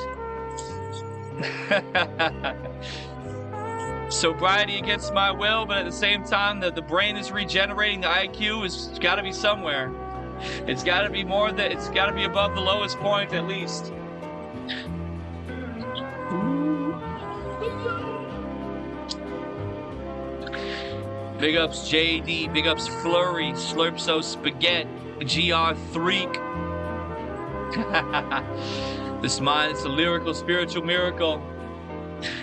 Sobriety against my will, but at the same time, the brain is regenerating. The IQ is got to be somewhere. It's got to be more than it's got to be above the lowest point at least. Big ups JD, big ups Flurry, Slurpso Spaghetti, GR3. This mind is a lyrical, spiritual miracle.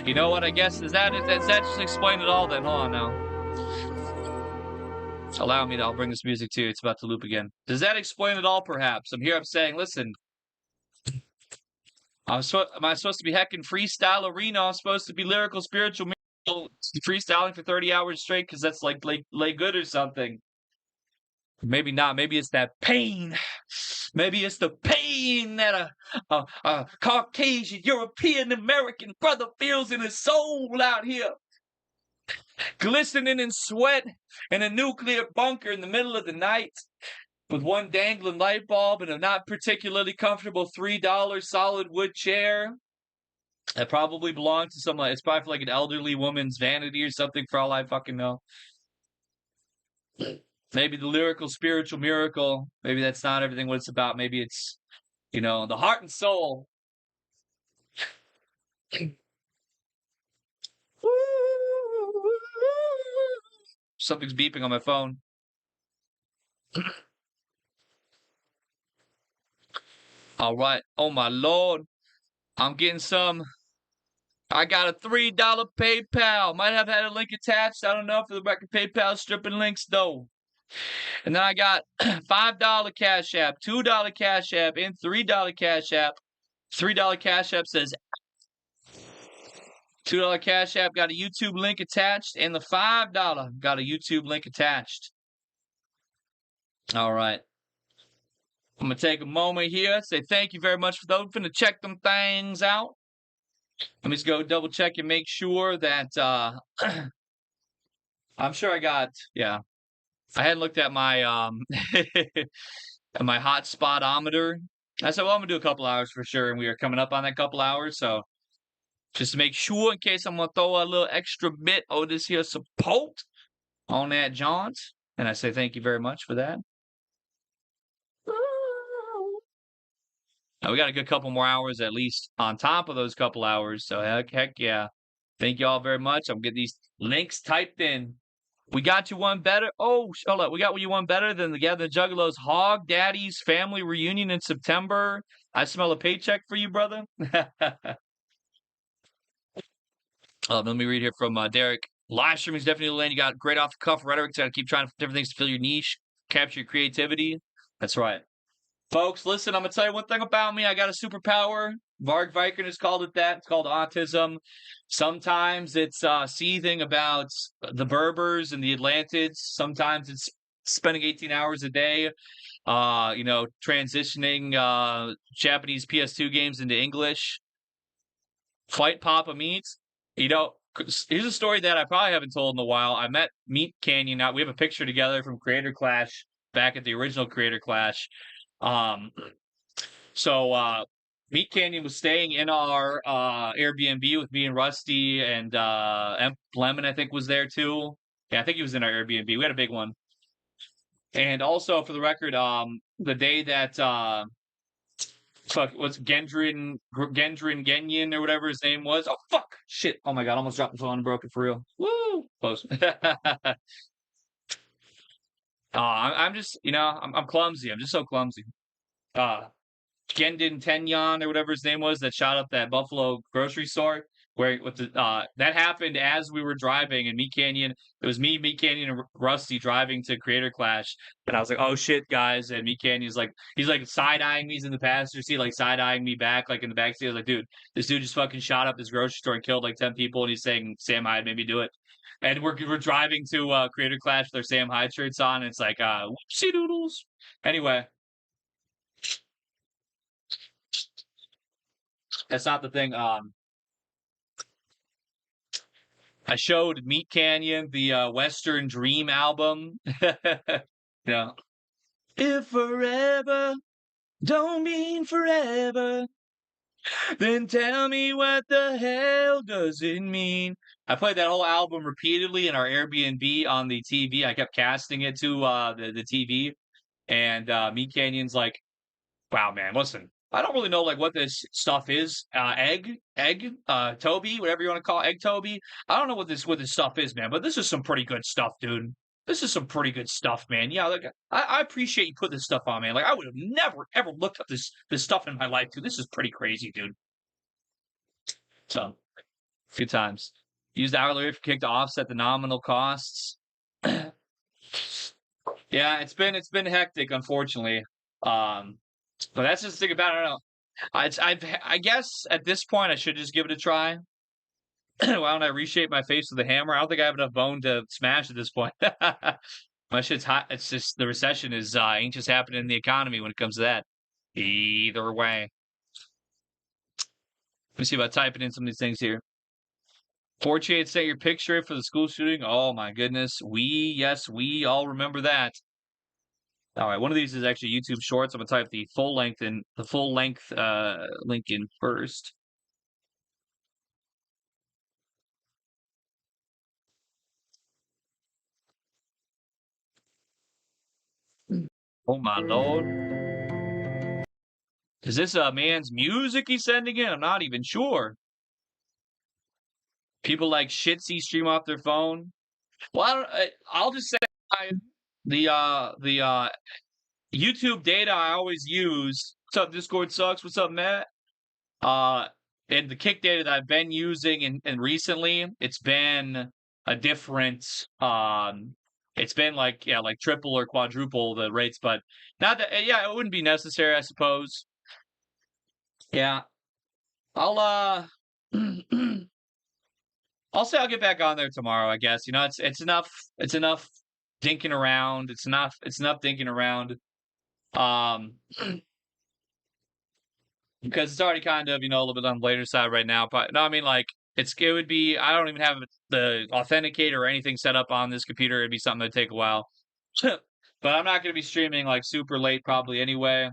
You know what? I guess does that just explain it all then? Hold on now. Allow me to. I'll bring this music to you. It's about to loop again. Does that explain it all? Perhaps. I'm saying, listen. Am I supposed to be heckin' freestyle arena? I'm supposed to be lyrical, spiritual, miracle, freestyling for 30 hours straight because that's like lay good or something. Maybe not. Maybe it's that pain. Maybe it's the pain that a Caucasian, European, American brother feels in his soul out here. Glistening in sweat in a nuclear bunker in the middle of the night with one dangling light bulb and a not particularly comfortable $3 solid wood chair that probably belonged to it's probably like an elderly woman's vanity or something for all I fucking know. Maybe the lyrical, spiritual miracle. Maybe that's not everything what it's about. Maybe it's, the heart and soul. Something's beeping on my phone. All right. Oh, my Lord. I'm getting some. I got a $3 PayPal. Might have had a link attached. I don't know for the record. PayPal stripping links, though. And then I got $5 Cash App, $2 Cash App, and $3 Cash App. $3 Cash App says $2 Cash App got a YouTube link attached, and the $5 got a YouTube link attached. All right. I'm going to take a moment here, say thank you very much for those. I'm going to check them things out. Let me just go double check and make sure that I'm sure I got, yeah. I hadn't looked at my at my hotspotometer. I said, well, I'm gonna do a couple hours for sure, and we are coming up on that couple hours, so just to make sure, in case I'm gonna throw a little extra bit of this here support on that jaunt, and I say thank you very much for that. Now we got a good couple more hours at least on top of those couple hours, so heck yeah. Thank you all very much. I'm getting these links typed in. We got you one better. Oh, hold up. We got you one better than the Gathering Juggalos Hog Daddy's family reunion in September. I smell a paycheck for you, brother. Let me read here from Derek. Live streaming is definitely the lane. You got great off the cuff rhetoric. You got to keep trying different things to fill your niche, capture your creativity. That's right. Folks, listen, I'm going to tell you one thing about me. I got a superpower. Varg Vikernes has called it that. It's called autism. Sometimes it's seething about the Berbers and the Atlantids. Sometimes it's spending 18 hours a day, transitioning Japanese PS2 games into English. Fight Papa Meats. Here's a story that I probably haven't told in a while. I met Meat Canyon. We have a picture together from Creator Clash back at the original Creator Clash. So Meat Canyon was staying in our Airbnb with me and Rusty, and Lemon, I think, was there too. Yeah, I think he was in our Airbnb. We had a big one. And also, for the record, the day that what's Gendrin Genyin or whatever his name was. Oh fuck! Shit! Oh my god! Almost dropped the phone and broke it for real. Woo! Close. I'm just, I'm clumsy. I'm just so clumsy. Gendin Tenyon or whatever his name was that shot up that Buffalo grocery store where that happened as we were driving in Meat Canyon. It was me, Meat Canyon, and Rusty driving to Creator Clash, and I was like, "Oh shit, guys!" And Meat Canyon's like, he's like side eyeing me. He's in the passenger seat, like side eyeing me back, like in the back seat. I was like, "Dude, this dude just fucking shot up this grocery store and killed like 10 people," and he's saying Sam Hyde made me do it. And we're driving to Creator Clash with our Sam Hyde shirts on, and it's like, whoopsie doodles. Anyway. That's not the thing. I showed Meat Canyon the Western Dream album. Yeah. If forever don't mean forever, then tell me what the hell does it mean? I played that whole album repeatedly in our Airbnb on the TV. I kept casting it to the TV, and Meat Canyon's like, "Wow, man, listen, I don't really know like what this stuff is. Egg, Toby, whatever you want to call it, Egg Toby. I don't know what this stuff is, man, but this is some pretty good stuff, dude. This is some pretty good stuff, man. Yeah, like I appreciate you putting this stuff on, man. Like I would have never ever looked up this stuff in my life, dude. This is pretty crazy, dude. So good times. Use the hourly rate for kick to offset the nominal costs. Yeah, it's been hectic, unfortunately. But that's just the thing about it. I don't know. I guess at this point I should just give it a try. Why don't I reshape my face with a hammer? I don't think I have enough bone to smash at this point. My shit's hot. It's just the recession is ain't just happening in the economy when it comes to that. Either way. Let me see about typing in some of these things here. 4K sent your picture for the school shooting. Oh my goodness. Yes, we all remember that. All right, one of these is actually YouTube Shorts. I'm gonna type the full length link in first. Oh my lord. Is this a man's music he's sending in? I'm not even sure. People like Shitsy stream off their phone. Well, I'll just say the YouTube data I always use. What's up, Discord sucks? What's up, Matt? Uh, and the kick data that I've been using and recently, it's been a different. It's been like like triple or quadruple the rates, but not that. Yeah, it wouldn't be necessary, I suppose. Yeah, I'll I'll say I'll get back on there tomorrow. I guess it's enough. It's enough dinking around. It's enough dinking around. Um, because it's already kind of, a little bit on the later side right now. But no, I mean, like, it would be, I don't even have the authenticator or anything set up on this computer. It'd be something that'd take a while. But I'm not going to be streaming like super late probably anyway.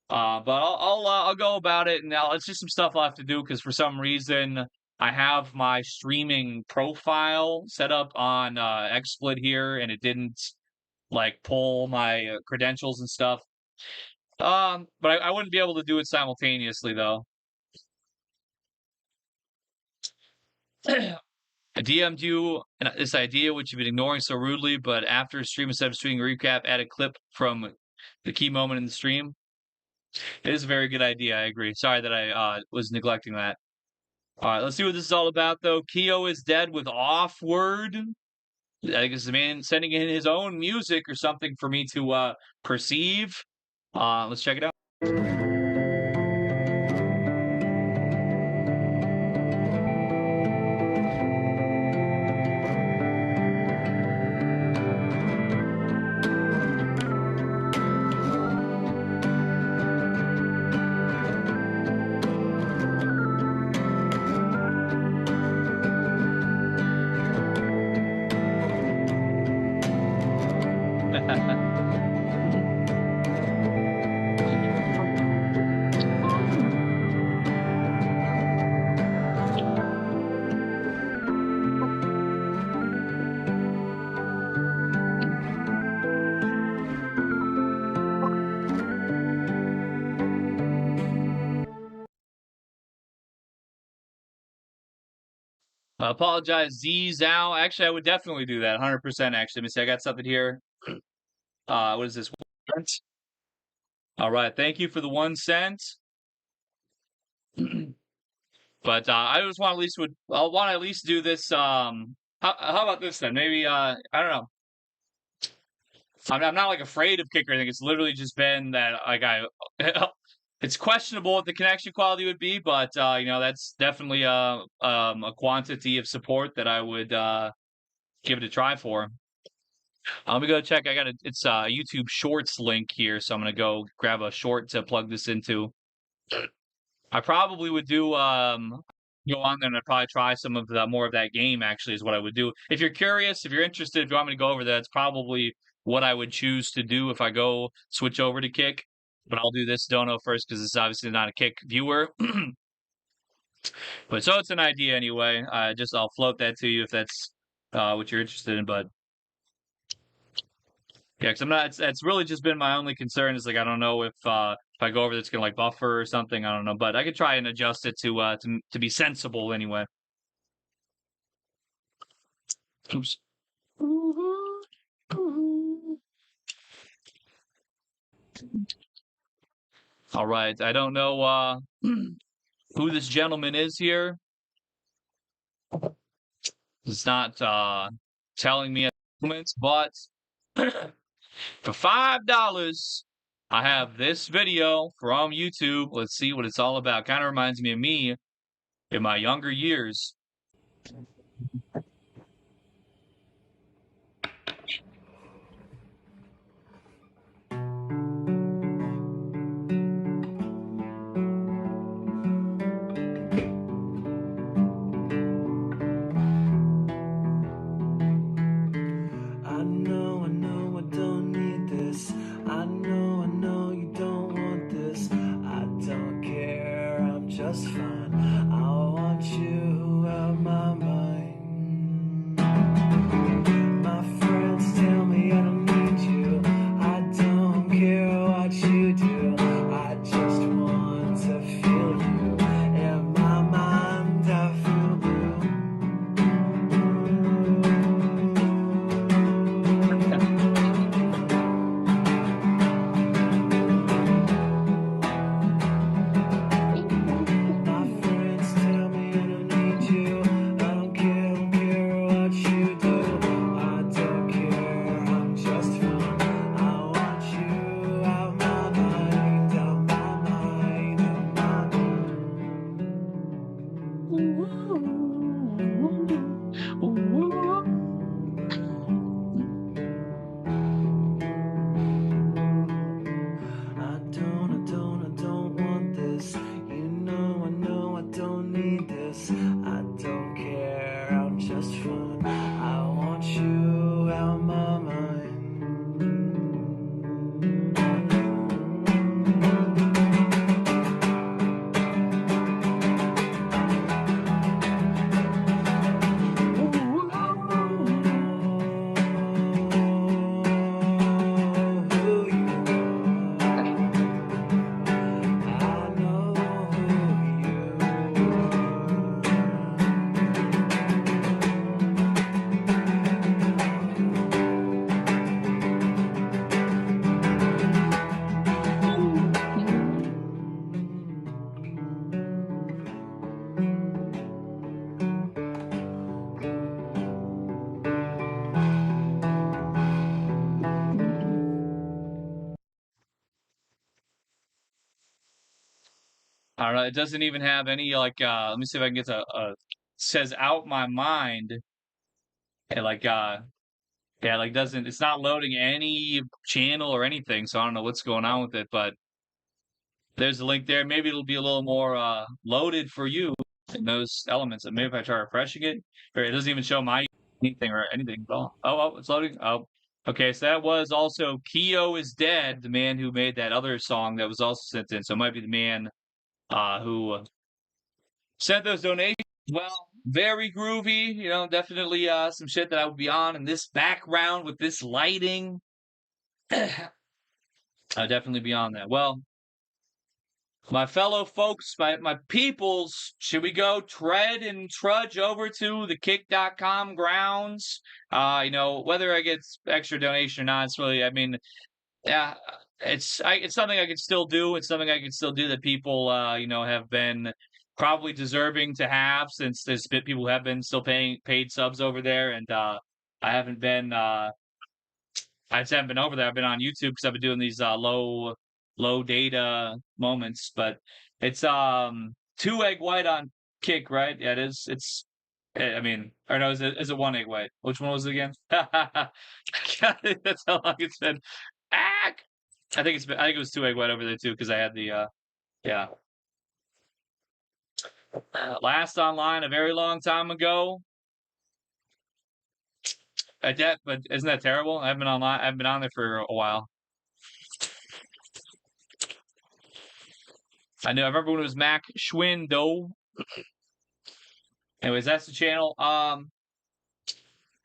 But I'll go about it, and now it's just some stuff I'll have to do because for some reason I have my streaming profile set up on XSplit here, and it didn't like pull my credentials and stuff. But I wouldn't be able to do it simultaneously though. I DM'd you this idea which you've been ignoring so rudely, but after a stream instead of streaming a recap, add a clip from the key moment in the stream. It is a very good idea. I agree. Sorry that I was neglecting that. All right, let's see what this is all about, though. Keo is dead with off word. I guess the man sending in his own music or something for me to perceive. Let's check it out. Apologize, Z Zhao. Actually, I would definitely do that. 100%. Actually, let me see. I got something here. What is this? 1 cent. All right. Thank you for the 1 cent. But I just want at least do this. How about this then? Maybe I don't know. I'm not like afraid of kick or anything. It's literally just been that like it's questionable what the connection quality would be, but that's definitely a quantity of support that I would give it a try for. Let me go check. It's a YouTube Shorts link here, so I'm gonna go grab a short to plug this into. I probably would do go on there and I'd probably try some of the more of that game. Actually, is what I would do. If you're curious, if you're interested, if you want me to go over that, it's probably what I would choose to do if I go switch over to Kick. But I'll do this dono first because it's obviously not a Kick viewer. But so it's an idea anyway. I'll float that to you if that's what you're interested in. But yeah, because I'm not. It's really just been my only concern is like I don't know if I go over, that's gonna like buffer or something. I don't know, but I could try and adjust it to be sensible anyway. Oops. All right, I don't know who this gentleman is here. It's not telling me at the moment, but for $5, I have this video from YouTube. Let's see what it's all about. Kind of reminds me of me in my younger years. Just fine. I want you out of my mind. My friends tell me I don't need you. I don't care. I don't know. It doesn't even have any like. Let me see if I can get to. Says out my mind. And like yeah, like doesn't. It's not loading any channel or anything. So I don't know what's going on with it, but there's a link there. Maybe it'll be a little more loaded for you in those elements. And maybe if I try refreshing it, or it doesn't even show my anything or anything at all. Oh, it's loading. Oh, okay. So that was also Keo is Dead, the man who made that other song that was also sent in. So it might be the man who sent those donations. Well, very groovy. You know, definitely some shit that I would be on in this background with this lighting. I'd definitely be on that. Well, my fellow folks, my peoples, should we go tread and trudge over to the kick.com grounds? You know, whether I get extra donation or not, it's really, I mean, yeah, it's something I can still do. It's something I can still do that people, you know, have been probably deserving to have since there's been people who have been still paying paid subs over there, and I haven't been I just haven't been over there. I've been on YouTube because I've been doing these low data moments, but it's 2 egg white on kick, right? Yeah, it is. It's I mean, or no, is it 1 egg white? Which one was it again? That's how long it's been. Ah! I think it was 2 egg white over there too because I had the yeah. Last online a very long time ago. But isn't that terrible? I haven't been online. I've been on there for a while. I remember when it was Mac Schwindo. Anyways, that's the channel.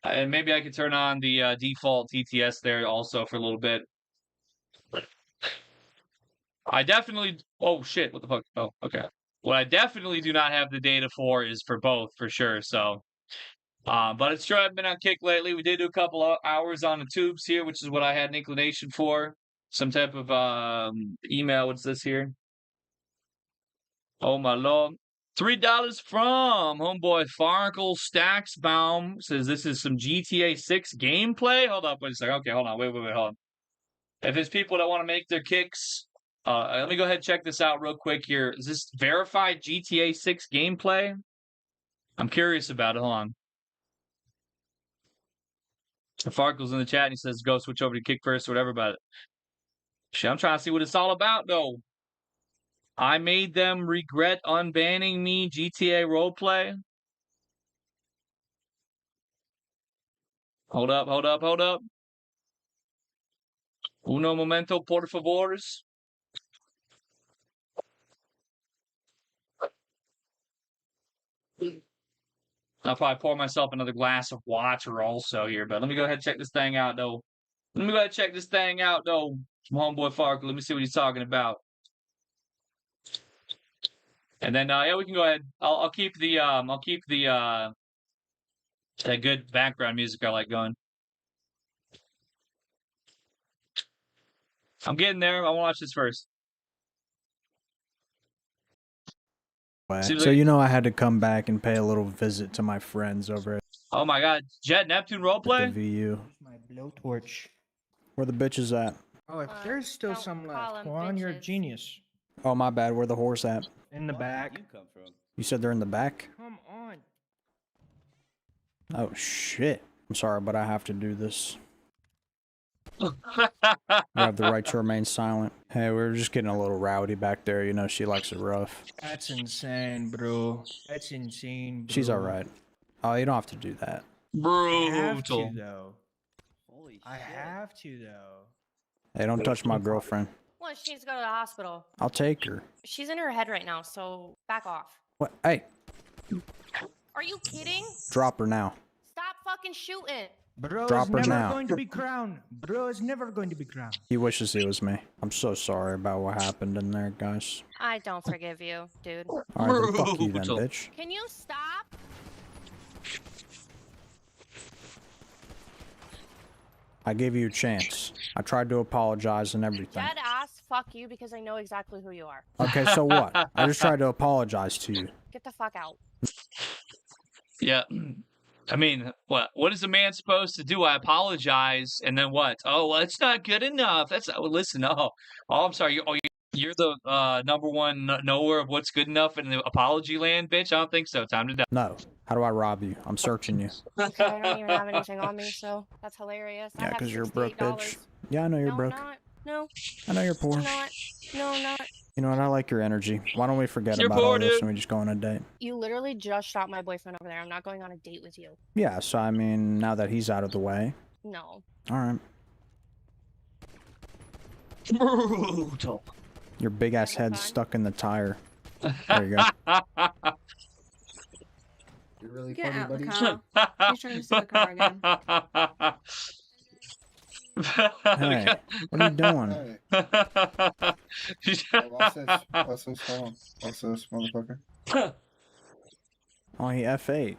And maybe I could turn on the default TTS there also for a little bit. I definitely. Oh shit! What the fuck? Oh, okay. What I definitely do not have the data for is for both, for sure. So, but it's true I've been on Kick lately. We did do a couple of hours on the tubes here, which is what I had an inclination for. Some type of email. What's this here? Oh my lord. $3 from homeboy Farkle Stacksbaum says this is some GTA 6 gameplay. Hold up, wait a second. Okay, hold on. Wait, hold on. If there's people that want to make their kicks, let me go ahead and check this out real quick here. Is this verified GTA 6 gameplay? I'm curious about it. Hold on. Farkle's in the chat and he says go switch over to kick first or whatever about it. Shit, I'm trying to see what it's all about though. I made them regret unbanning me GTA roleplay. Hold up. Uno momento, por favores. I'll probably pour myself another glass of water also here, but let me go ahead and check this thing out, though. From homeboy Farkle. Let me see what he's talking about. And then, yeah, we can go ahead. I'll keep the that good background music I like going. I'm getting there. I want to watch this first. So you know I had to come back and pay a little visit to my friends over at Oh my god, Jet Neptune the roleplay? VU. My blowtorch. Where the bitches at? Oh, if there's still don't some call left, 'em Juan, you're a bitches. genius. Oh my bad, where the horse at? In the back. You said they're in the back? Come on. Oh shit. I'm sorry, but I have to do this. You have the right to remain silent. Hey, we're just getting a little rowdy back there, you know, she likes it rough. That's insane, bro. That's insane, bro. She's alright. Oh, you don't have to do that. I have to, Brutal. though. I have to, though. Hey, don't touch my girlfriend. Well, she needs to go to the hospital. I'll take her. She's in her head right now, so back off. What? Hey, Are you kidding? drop her now. Stop fucking shooting. Bro Drop is her never now. going to be crowned. Bro is never going to be crowned. He wishes it was me. I'm so sorry about what happened in there, guys. I don't forgive you, dude. Alright, then fuck you then, Brutal. bitch. Can you stop? I gave you a chance. I tried to apologize and everything. Dead ass, fuck you because I know exactly who you are. Okay, so what? I just tried to apologize to you. Get the fuck out. Yeah. I mean, what is a man supposed to do? I apologize, and then what? Oh, well, it's not good enough. That's listen. Oh, I'm sorry. You're the number one knower of what's good enough in the apology land, bitch? I don't think so. Time to die. No. How do I rob you? I'm searching you. Okay, I don't even have anything on me, so that's hilarious. I Yeah, have because you're a broke $68. bitch. Yeah, I know you're No, broke. I'm not. No, I know you're poor. I'm not. No, I'm not. You know what? I like your energy. Why don't we forget You're about poor, all this dude. and we just go on a date? You literally just shot my boyfriend over there. I'm not going on a date with you. Yeah, so I mean, now that he's out of the way. No. All right. Brutal. Your big ass Having head's fun? stuck in the tire. There you go. You're really Get funny, out the buddy. car. He's trying to steal the car again. Hey, what are you doing? Hey, watch this. Watch this. Hold on. Watch this, motherfucker. Oh, he F8.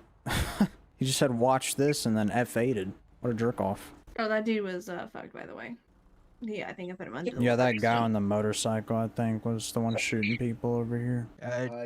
He just said watch this and then F8'd. What a jerk off. Oh, that dude was fucked, by the way. Yeah, I think I put him under the Yeah, that water, guy so- on the motorcycle, I think, was the one shooting people over here.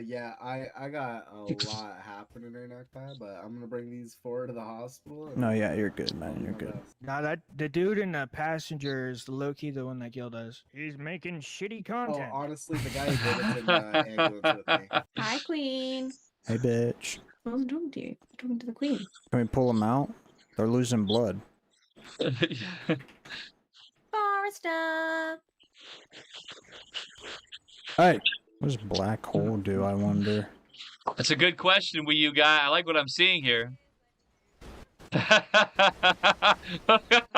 Yeah, I got a lot happening right now, Kai, but I'm gonna bring these four to the hospital. And No, yeah, you're good, man. do You're my good. best. Nah, that the dude in the passenger is low-key the one that killed us. He's making shitty Oh, content. honestly, the guy who did it's in the ambulance with me. Hi, Queen. Hey, bitch. I wasn't talking to you. I'm talking to the Queen. Can we pull them out? They're losing blood. Forrester. Hey, what does black hole do, I wonder? That's a good question, Wii U guy. I like what I'm seeing here.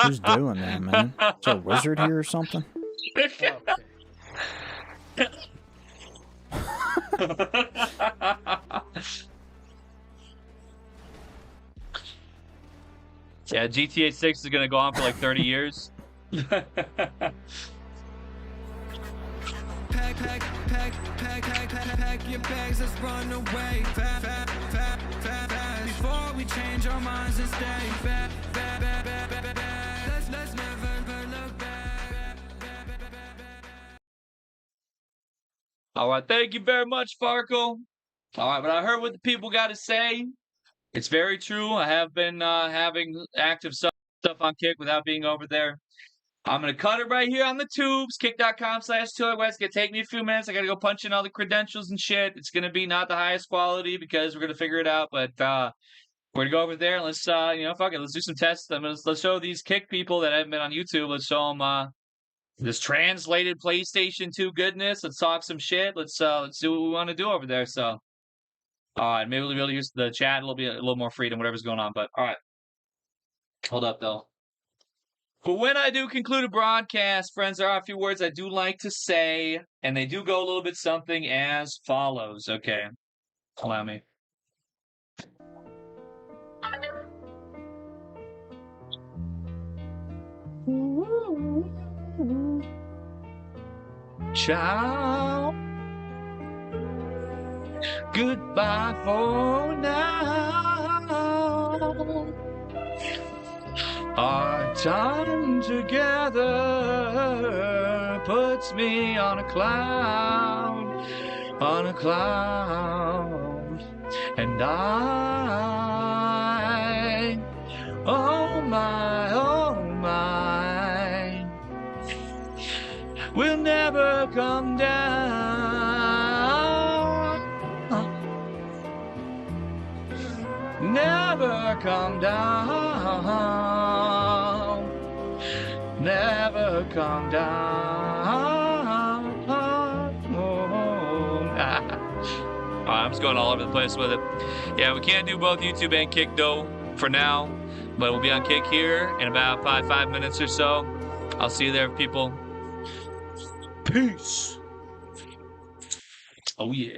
Who's doing that, man? Is there a wizard here or something? Yeah, GTA 6 is gonna go on for like 30 years. Pack your bags, let's run away. Before we change our minds and stay. Let's never look back. All right, thank you very much, Farco. All right, but I heard what the people got to say. It's very true. I have been having active stuff on Kick without being over there. I'm going to cut it right here on the tubes, kick.com/ToyWest. It's going to take me a few minutes. I got to go punch in all the credentials and shit. It's going to be not the highest quality because we're going to figure it out. But we're going to go over there and let's, fuck it. Let's do some tests. Let's show these Kick people that haven't been on YouTube. Let's show them this translated PlayStation 2 goodness. Let's talk some shit. Let's do what we want to do over there. So, all right, maybe we'll be able to use the chat. It'll be a little more freedom, whatever's going on. But all right, hold up though. But when I do conclude a broadcast, friends, there are a few words I do like to say, and they do go a little bit something as follows. Okay, allow me. Ciao. Goodbye for now. Our time together puts me on a cloud, and I, oh my, will never come down, never come down, never come down. I'm just going all over the place with it. Yeah, we can't do both YouTube and Kick though for now, but we'll be on Kick here in about five minutes or so. I'll see you there, people. Peace. Oh yeah.